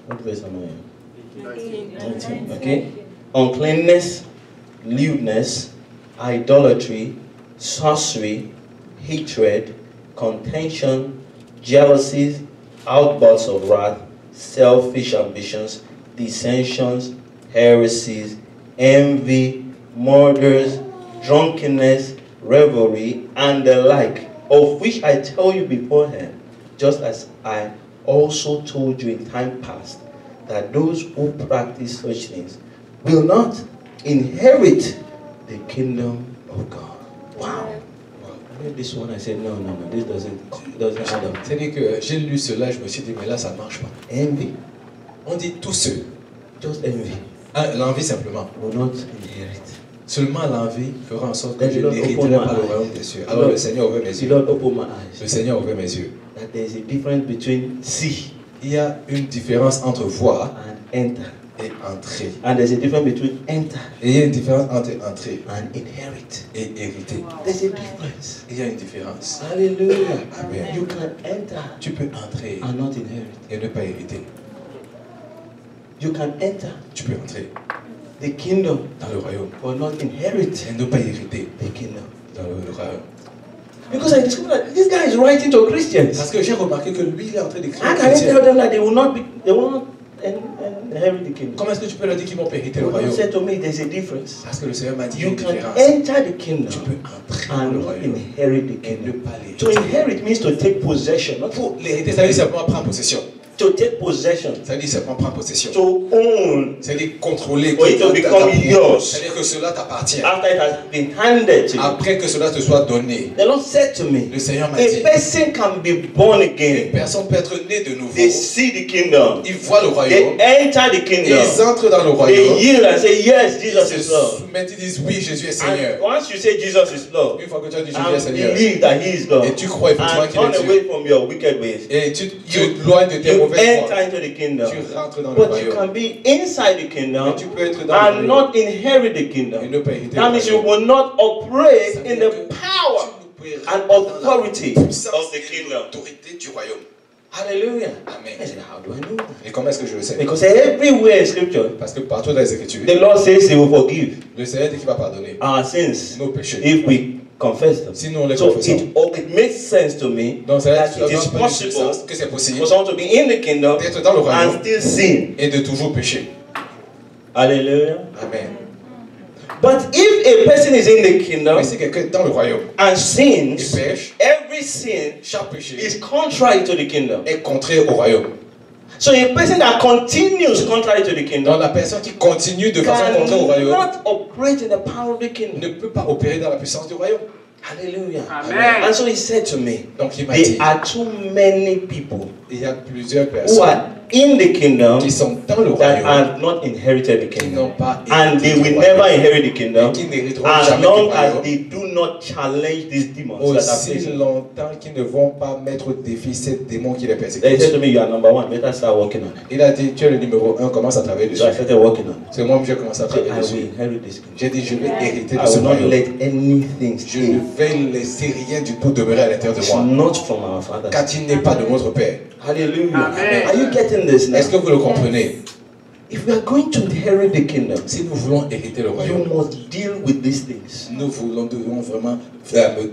[SPEAKER 2] What verse am I in? 19. Okay. Uncleanness, lewdness, idolatry, sorcery, hatred, contention, jealousies, outbursts of wrath, selfish ambitions, dissensions, heresies, envy, murders, drunkenness, revelry, and the like, of which I tell you beforehand, just as I also told you in time past that those who practice such things will not inherit the kingdom of God. Wow. I read this one, I said, no, this doesn't add up.
[SPEAKER 1] C'est-à-dire que j'ai lu cela, je me suis dit, mais là, ça ne marche pas.
[SPEAKER 2] Envy,
[SPEAKER 1] On dit tous ceux,
[SPEAKER 2] just envy,
[SPEAKER 1] l'envie simplement.
[SPEAKER 2] will not inherit.
[SPEAKER 1] Seulement l'envie fera en sorte que
[SPEAKER 2] Then
[SPEAKER 1] je
[SPEAKER 2] the Lord
[SPEAKER 1] n'hériterai
[SPEAKER 2] opened
[SPEAKER 1] pas
[SPEAKER 2] my
[SPEAKER 1] le royaume
[SPEAKER 2] eyes.
[SPEAKER 1] des cieux. Alors le Seigneur ouvre mes
[SPEAKER 2] The
[SPEAKER 1] yeux.
[SPEAKER 2] Lord opened my
[SPEAKER 1] Le
[SPEAKER 2] eyes.
[SPEAKER 1] Seigneur ouvre mes yeux.
[SPEAKER 2] That there is a difference between see
[SPEAKER 1] Il y a une différence entre voir
[SPEAKER 2] and enter.
[SPEAKER 1] et entrer.
[SPEAKER 2] And there's a difference between enter
[SPEAKER 1] Et il y a une différence entre entrer
[SPEAKER 2] and inherit.
[SPEAKER 1] et hériter.
[SPEAKER 2] There's a difference.
[SPEAKER 1] Il y a une différence.
[SPEAKER 2] Hallelujah.
[SPEAKER 1] Amen.
[SPEAKER 2] You can enter
[SPEAKER 1] Tu peux entrer
[SPEAKER 2] and not inherit.
[SPEAKER 1] et ne pas hériter.
[SPEAKER 2] You can enter
[SPEAKER 1] Tu peux entrer
[SPEAKER 2] the kingdom
[SPEAKER 1] dans le royaume
[SPEAKER 2] but not inherit
[SPEAKER 1] et ne pas hériter
[SPEAKER 2] the kingdom.
[SPEAKER 1] dans le royaume.
[SPEAKER 2] Because I discovered that this guy is writing to Christians.
[SPEAKER 1] Parce que j'ai remarqué que lui, il est en train d'écrire
[SPEAKER 2] How
[SPEAKER 1] aux
[SPEAKER 2] can you tell
[SPEAKER 1] chrétiens.
[SPEAKER 2] them that they will not inherit the kingdom?
[SPEAKER 1] Comment est-ce que tu peux leur dire qu'ils vont hériter le
[SPEAKER 2] The Lord
[SPEAKER 1] royaume?
[SPEAKER 2] said to me, there's a difference.
[SPEAKER 1] Parce que le Seigneur m'a dit il y a
[SPEAKER 2] You
[SPEAKER 1] une
[SPEAKER 2] can
[SPEAKER 1] différence.
[SPEAKER 2] enter the
[SPEAKER 1] Tu
[SPEAKER 2] kingdom
[SPEAKER 1] peux entrer dans
[SPEAKER 2] and
[SPEAKER 1] le
[SPEAKER 2] not
[SPEAKER 1] royaume
[SPEAKER 2] inherit the
[SPEAKER 1] et ne
[SPEAKER 2] kingdom.
[SPEAKER 1] pas
[SPEAKER 2] To
[SPEAKER 1] l'hériter.
[SPEAKER 2] inherit means to take possession, not
[SPEAKER 1] Pour l'hériter, ça veut dire simplement prendre possession.
[SPEAKER 2] to take possession,
[SPEAKER 1] Ça veut dire simplement prendre possession.
[SPEAKER 2] to own,
[SPEAKER 1] Ça veut dire contrôler.
[SPEAKER 2] for it to become yours
[SPEAKER 1] Ça veut dire que cela t'appartient.
[SPEAKER 2] after it has been handed to you.
[SPEAKER 1] Après que cela te soit donné,
[SPEAKER 2] The Lord said to me,
[SPEAKER 1] le Seigneur m'a
[SPEAKER 2] a
[SPEAKER 1] dit,
[SPEAKER 2] person can be born
[SPEAKER 1] une
[SPEAKER 2] again.
[SPEAKER 1] personne peut être née de nouveau.
[SPEAKER 2] They see the kingdom.
[SPEAKER 1] Ils voient le
[SPEAKER 2] They
[SPEAKER 1] royaume.
[SPEAKER 2] enter the
[SPEAKER 1] Et
[SPEAKER 2] kingdom.
[SPEAKER 1] ils entrent dans le
[SPEAKER 2] They
[SPEAKER 1] royaume.
[SPEAKER 2] yield and say, yes,
[SPEAKER 1] Ils
[SPEAKER 2] Jesus
[SPEAKER 1] se
[SPEAKER 2] is Lord.
[SPEAKER 1] soumettent, ils disent oui, Jésus est
[SPEAKER 2] And
[SPEAKER 1] Seigneur.
[SPEAKER 2] once you say Jesus is Lord,
[SPEAKER 1] Une fois que tu as dit Jésus est
[SPEAKER 2] and
[SPEAKER 1] Seigneur,
[SPEAKER 2] believe that He is God,
[SPEAKER 1] et tu crois effectivement
[SPEAKER 2] and
[SPEAKER 1] qu'il
[SPEAKER 2] turn
[SPEAKER 1] est Dieu,
[SPEAKER 2] away from your wicked ways,
[SPEAKER 1] et tu loin de tes
[SPEAKER 2] you
[SPEAKER 1] mauvaises
[SPEAKER 2] enter
[SPEAKER 1] voies,
[SPEAKER 2] into the kingdom.
[SPEAKER 1] tu rentres dans le
[SPEAKER 2] But you
[SPEAKER 1] royaume.
[SPEAKER 2] can be inside the
[SPEAKER 1] Mais
[SPEAKER 2] kingdom
[SPEAKER 1] tu peux être dans
[SPEAKER 2] and
[SPEAKER 1] le royaume
[SPEAKER 2] not inherit the
[SPEAKER 1] et
[SPEAKER 2] kingdom.
[SPEAKER 1] ne pas hériter
[SPEAKER 2] That
[SPEAKER 1] le
[SPEAKER 2] means you
[SPEAKER 1] royaume.
[SPEAKER 2] will not operate
[SPEAKER 1] Ça veut
[SPEAKER 2] in
[SPEAKER 1] dire
[SPEAKER 2] the
[SPEAKER 1] que
[SPEAKER 2] power
[SPEAKER 1] tu ne peux
[SPEAKER 2] and
[SPEAKER 1] rentrer dans la
[SPEAKER 2] authority
[SPEAKER 1] puissance
[SPEAKER 2] of the
[SPEAKER 1] et
[SPEAKER 2] kingdom.
[SPEAKER 1] l'autorité du royaume.
[SPEAKER 2] Hallelujah.
[SPEAKER 1] Amen.
[SPEAKER 2] I said, how do I know that?
[SPEAKER 1] Et comment est-ce que je le sais?
[SPEAKER 2] Because everywhere in scripture,
[SPEAKER 1] Parce que partout dans les Écritures,
[SPEAKER 2] the Lord says He will forgive
[SPEAKER 1] le Seigneur dit qu'il va pardonner
[SPEAKER 2] our sins
[SPEAKER 1] nos péchés.
[SPEAKER 2] if we confess them.
[SPEAKER 1] Si nous on les
[SPEAKER 2] So
[SPEAKER 1] confessons.
[SPEAKER 2] it makes sense to me
[SPEAKER 1] Donc ça
[SPEAKER 2] that it is possible
[SPEAKER 1] que c'est possible
[SPEAKER 2] for someone to be in the kingdom
[SPEAKER 1] d'être dans le royaume
[SPEAKER 2] and still sin.
[SPEAKER 1] et de toujours pécher.
[SPEAKER 2] Hallelujah.
[SPEAKER 1] Amen.
[SPEAKER 2] But if a person is in the kingdom
[SPEAKER 1] Mais si quelqu'un est dans le royaume
[SPEAKER 2] and
[SPEAKER 1] et
[SPEAKER 2] sins,
[SPEAKER 1] pêche,
[SPEAKER 2] every sin
[SPEAKER 1] chaque péché
[SPEAKER 2] is contrary to the kingdom.
[SPEAKER 1] est contraire au royaume.
[SPEAKER 2] So a person that continues contrary to the
[SPEAKER 1] Donc
[SPEAKER 2] kingdom
[SPEAKER 1] la personne qui continue de façon contraire au royaume
[SPEAKER 2] cannot operate in the power of the kingdom.
[SPEAKER 1] ne peut pas opérer dans la puissance du royaume.
[SPEAKER 2] Hallelujah.
[SPEAKER 1] Amen.
[SPEAKER 2] And so he said to me,
[SPEAKER 1] Donc il m'a dit,
[SPEAKER 2] there are too many people
[SPEAKER 1] il y a plusieurs
[SPEAKER 2] who
[SPEAKER 1] personnes
[SPEAKER 2] are in the kingdom
[SPEAKER 1] qui sont dans le
[SPEAKER 2] that
[SPEAKER 1] royaume,
[SPEAKER 2] have not inherited the
[SPEAKER 1] qui
[SPEAKER 2] kingdom.
[SPEAKER 1] n'ont pas
[SPEAKER 2] And
[SPEAKER 1] hérité
[SPEAKER 2] they
[SPEAKER 1] du
[SPEAKER 2] will
[SPEAKER 1] royaume,
[SPEAKER 2] never inherit the
[SPEAKER 1] et
[SPEAKER 2] kingdom
[SPEAKER 1] qui n'hériteront
[SPEAKER 2] as
[SPEAKER 1] jamais du
[SPEAKER 2] long as
[SPEAKER 1] royaume,
[SPEAKER 2] they do not challenge these demons that are
[SPEAKER 1] aussi
[SPEAKER 2] facing.
[SPEAKER 1] longtemps qu'ils ne vont pas mettre au défi ces démons qui les
[SPEAKER 2] They said
[SPEAKER 1] persécutent.
[SPEAKER 2] to me, you are number one, better start working on it.
[SPEAKER 1] Il a dit, tu es le numéro 1, commence à travailler dessus.
[SPEAKER 2] So I started working on it.
[SPEAKER 1] C'est moi que j'ai commencé à
[SPEAKER 2] So I
[SPEAKER 1] travailler dessus.
[SPEAKER 2] will inherit this kingdom.
[SPEAKER 1] J'ai dit, je vais hériter de
[SPEAKER 2] I
[SPEAKER 1] ce
[SPEAKER 2] will not
[SPEAKER 1] royaume.
[SPEAKER 2] let anything
[SPEAKER 1] Je ne
[SPEAKER 2] stay.
[SPEAKER 1] vais laisser rien du tout demeurer à l'intérieur de
[SPEAKER 2] It's
[SPEAKER 1] moi.
[SPEAKER 2] not from our Father.
[SPEAKER 1] Car il n'est pas de notre Père.
[SPEAKER 2] Hallelujah.
[SPEAKER 1] Amen.
[SPEAKER 2] Are you getting this now?
[SPEAKER 1] Est-ce que vous le comprenez?
[SPEAKER 2] If we are going to inherit the kingdom,
[SPEAKER 1] Si nous voulons hériter le
[SPEAKER 2] you
[SPEAKER 1] royaume,
[SPEAKER 2] must deal with these things.
[SPEAKER 1] nous devons vraiment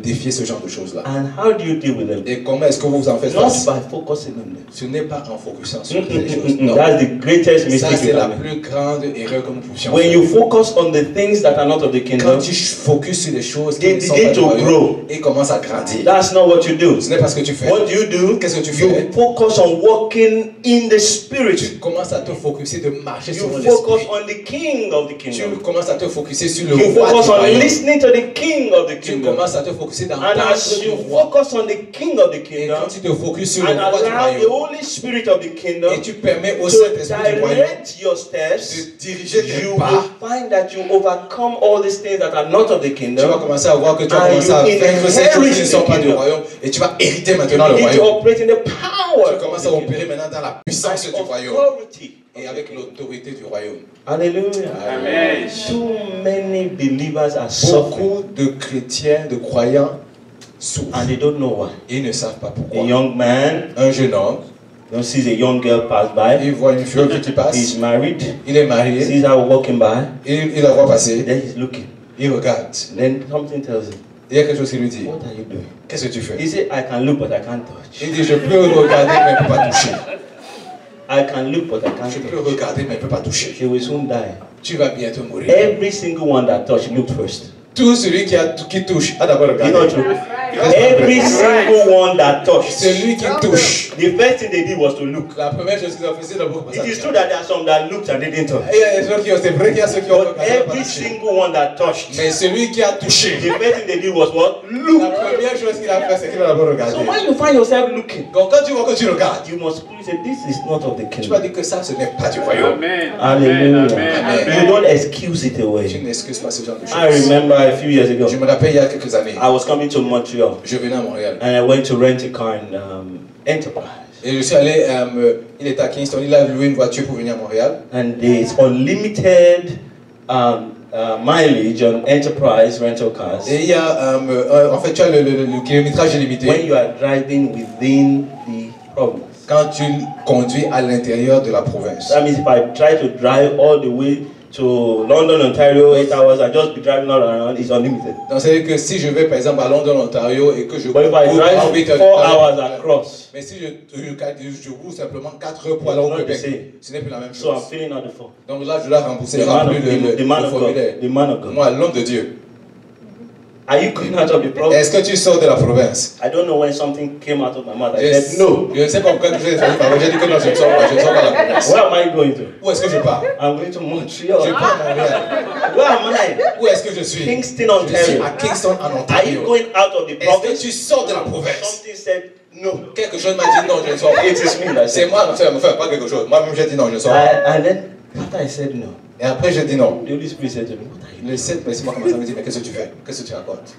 [SPEAKER 1] défier ce genre de choses-là.
[SPEAKER 2] And how do you deal with them?
[SPEAKER 1] Et comment est-ce que vous en faites
[SPEAKER 2] Not
[SPEAKER 1] face?
[SPEAKER 2] by focusing on them.
[SPEAKER 1] Ce n'est pas en focusant sur ces choses. Non.
[SPEAKER 2] That's the greatest
[SPEAKER 1] Ça,
[SPEAKER 2] mistake
[SPEAKER 1] c'est
[SPEAKER 2] you
[SPEAKER 1] la
[SPEAKER 2] can make.
[SPEAKER 1] plus grande erreur que nous pouvions
[SPEAKER 2] When
[SPEAKER 1] faire.
[SPEAKER 2] you focus on the things that are not of the
[SPEAKER 1] Quand
[SPEAKER 2] kingdom,
[SPEAKER 1] tu focuses sur les choses qui
[SPEAKER 2] they
[SPEAKER 1] ne sont
[SPEAKER 2] begin
[SPEAKER 1] pas du
[SPEAKER 2] to
[SPEAKER 1] royaume
[SPEAKER 2] grow.
[SPEAKER 1] et commencent à grandir,
[SPEAKER 2] That's not what you do.
[SPEAKER 1] ce n'est pas ce que tu fais.
[SPEAKER 2] What do you do?
[SPEAKER 1] Qu'est-ce que tu
[SPEAKER 2] You
[SPEAKER 1] fais?
[SPEAKER 2] focus on walking in the
[SPEAKER 1] Tu
[SPEAKER 2] spirit.
[SPEAKER 1] commences à te focuser de marcher sur
[SPEAKER 2] You
[SPEAKER 1] l'esprit.
[SPEAKER 2] focus on the king of the
[SPEAKER 1] Tu
[SPEAKER 2] kingdom.
[SPEAKER 1] commences à te focuser sur le
[SPEAKER 2] You
[SPEAKER 1] roi
[SPEAKER 2] focus
[SPEAKER 1] du
[SPEAKER 2] on
[SPEAKER 1] royaume.
[SPEAKER 2] listening to the king of the
[SPEAKER 1] Tu
[SPEAKER 2] kingdom.
[SPEAKER 1] commences à te focuser dans
[SPEAKER 2] And as
[SPEAKER 1] le
[SPEAKER 2] you
[SPEAKER 1] roi.
[SPEAKER 2] focus on the king of the
[SPEAKER 1] Et
[SPEAKER 2] kingdom,
[SPEAKER 1] quand tu te focuses sur le
[SPEAKER 2] and
[SPEAKER 1] roi du
[SPEAKER 2] allow the
[SPEAKER 1] royaume,
[SPEAKER 2] Holy Spirit of the kingdom
[SPEAKER 1] et tu permets au
[SPEAKER 2] to
[SPEAKER 1] Saint-Esprit du royaume
[SPEAKER 2] direct your steps,
[SPEAKER 1] de diriger tes
[SPEAKER 2] you
[SPEAKER 1] pas,
[SPEAKER 2] will find that you overcome all these things that are not of the
[SPEAKER 1] tu vas
[SPEAKER 2] kingdom.
[SPEAKER 1] commencer à voir que tu vas
[SPEAKER 2] And
[SPEAKER 1] commencer à
[SPEAKER 2] you
[SPEAKER 1] vaincre ces choses qui ne sont pas
[SPEAKER 2] inherit
[SPEAKER 1] du
[SPEAKER 2] the
[SPEAKER 1] royaume et tu vas hériter
[SPEAKER 2] You
[SPEAKER 1] maintenant le
[SPEAKER 2] begin to
[SPEAKER 1] royaume.
[SPEAKER 2] operate in the power
[SPEAKER 1] Tu
[SPEAKER 2] of
[SPEAKER 1] commences
[SPEAKER 2] the
[SPEAKER 1] à
[SPEAKER 2] kingdom.
[SPEAKER 1] opérer maintenant dans la puissance
[SPEAKER 2] And
[SPEAKER 1] du royaume
[SPEAKER 2] authority.
[SPEAKER 1] et avec l'autorité du royaume.
[SPEAKER 2] Hallelujah.
[SPEAKER 3] Amen.
[SPEAKER 2] Too many believers are suffering
[SPEAKER 1] Beaucoup de chrétiens, de croyants souffrent
[SPEAKER 2] and they don't know why.
[SPEAKER 1] et ils ne savent pas
[SPEAKER 2] A
[SPEAKER 1] pourquoi.
[SPEAKER 2] young man
[SPEAKER 1] Un jeune homme,
[SPEAKER 2] sees a young girl pass by.
[SPEAKER 1] il voit une fille qui
[SPEAKER 2] He's
[SPEAKER 1] passe,
[SPEAKER 2] married.
[SPEAKER 1] il est marié,
[SPEAKER 2] Sees her walking by.
[SPEAKER 1] il la voit passer,
[SPEAKER 2] Then he's looking.
[SPEAKER 1] il regarde.
[SPEAKER 2] Then something tells him,
[SPEAKER 1] Il y a quelque chose qui lui dit,
[SPEAKER 2] "What are you doing?"
[SPEAKER 1] qu'est-ce que tu fais?
[SPEAKER 2] He said, "I can look, but I can't touch.
[SPEAKER 1] Il dit, je peux regarder mais je ne peux pas toucher.
[SPEAKER 2] I can look, but I can't
[SPEAKER 1] Je peux
[SPEAKER 2] touch.
[SPEAKER 1] regarder mais je ne peux pas toucher.
[SPEAKER 2] She will soon die."
[SPEAKER 1] Tu vas bientôt mourir.
[SPEAKER 2] Every single one that touched looked first.
[SPEAKER 1] Tout celui qui touche a d'abord
[SPEAKER 2] You
[SPEAKER 1] regardé.
[SPEAKER 2] know true? Every single one that touched.
[SPEAKER 1] Celui qui touche.
[SPEAKER 2] The first thing they did was to look.
[SPEAKER 1] La première chose qu'ils ont fait, c'est de beaucoup.
[SPEAKER 2] It is true that there are some that looked and didn't touch.
[SPEAKER 1] Et il y a des gens qui ont, c'est vrai qu'il y a ceux qui ont.
[SPEAKER 2] But every single one that touched.
[SPEAKER 1] Mais celui qui a touché.
[SPEAKER 2] The first thing they did was what?
[SPEAKER 1] La
[SPEAKER 2] Look.
[SPEAKER 1] première chose qu'il a fait, c'est qu'il a d'abord regardé.
[SPEAKER 2] So when you find yourself looking,
[SPEAKER 1] Donc quand tu vois que tu regardes,
[SPEAKER 2] you must say, this is not of the
[SPEAKER 1] tu vas
[SPEAKER 2] kingdom.
[SPEAKER 1] dire que ça, ce n'est pas du royaume.
[SPEAKER 3] Amen.
[SPEAKER 2] Hallelujah.
[SPEAKER 1] Amen.
[SPEAKER 2] You don't excuse it
[SPEAKER 1] Tu
[SPEAKER 2] away.
[SPEAKER 1] n'excuses pas ce genre de choses.
[SPEAKER 2] I remember a few years ago,
[SPEAKER 1] Je me rappelle il y a quelques années,
[SPEAKER 2] I was coming to Montreal
[SPEAKER 1] je venais à Montréal.
[SPEAKER 2] and I went to rent a car in Enterprise.
[SPEAKER 1] Et je suis allé, il était à Kingston, il a loué une voiture pour venir à Montréal.
[SPEAKER 2] And there's unlimited mileage on Enterprise rental cars
[SPEAKER 1] Et il y a, en fait, tu as le kilométrage illimité
[SPEAKER 2] when you are driving within the province.
[SPEAKER 1] quand tu conduis à l'intérieur de la province.
[SPEAKER 2] That means if I try to drive all the way to London, Ontario, 8 hours, I just be driving all around, it's unlimited.
[SPEAKER 1] Donc, c'est-à-dire que si je vais par exemple à London, Ontario et que je
[SPEAKER 2] But if I
[SPEAKER 1] roule
[SPEAKER 2] drive
[SPEAKER 1] en 8
[SPEAKER 2] 4 hours across,
[SPEAKER 1] mais si je roule simplement 4 heures pour aller au
[SPEAKER 2] It's not the
[SPEAKER 1] Québec,
[SPEAKER 2] same.
[SPEAKER 1] ce n'est plus la même
[SPEAKER 2] so I'm
[SPEAKER 1] chose.
[SPEAKER 2] filling out the form.
[SPEAKER 1] Donc là, je dois rembourser,
[SPEAKER 2] The man
[SPEAKER 1] remplir
[SPEAKER 2] of,
[SPEAKER 1] le
[SPEAKER 2] the man of
[SPEAKER 1] formulaire.
[SPEAKER 2] God. The man of God.
[SPEAKER 1] Moi, l'homme de Dieu.
[SPEAKER 2] Are you going out of the province?
[SPEAKER 1] Est-ce que tu sors de la province?
[SPEAKER 2] I don't know when something came out of my mouth. I
[SPEAKER 1] Je
[SPEAKER 2] said no.
[SPEAKER 1] Je ne sais pas pourquoi j'ai fait ça. J'ai dit que non, je ne sors pas. Je ne sors pas de la province.
[SPEAKER 2] Where am I going to?
[SPEAKER 1] Où est-ce que je pars?
[SPEAKER 2] I'm going to
[SPEAKER 1] Je
[SPEAKER 2] Montreal.
[SPEAKER 1] pars à Montréal.
[SPEAKER 2] Where am I?
[SPEAKER 1] Où est-ce que je suis?
[SPEAKER 2] Kingston,
[SPEAKER 1] Je suis
[SPEAKER 2] Ontario.
[SPEAKER 1] à Kingston, en
[SPEAKER 2] Are you
[SPEAKER 1] Ontario.
[SPEAKER 2] going out of the
[SPEAKER 1] Est-ce
[SPEAKER 2] province?
[SPEAKER 1] que tu sors de la province?
[SPEAKER 2] Something said no.
[SPEAKER 1] Quelque chose m'a dit non, je ne sors pas.
[SPEAKER 2] It is me that
[SPEAKER 1] C'est
[SPEAKER 2] said.
[SPEAKER 1] moi, enfin, pas quelque chose. Moi-même, j'ai dit non, je ne sors pas.
[SPEAKER 2] And then after I said no,
[SPEAKER 1] Et après, j'ai dit non.
[SPEAKER 2] the Holy Spirit said to me, what are you?
[SPEAKER 1] Le 7 mai, c'est moi qui commence à me dire, mais qu'est-ce que tu fais? Qu'est-ce que tu racontes?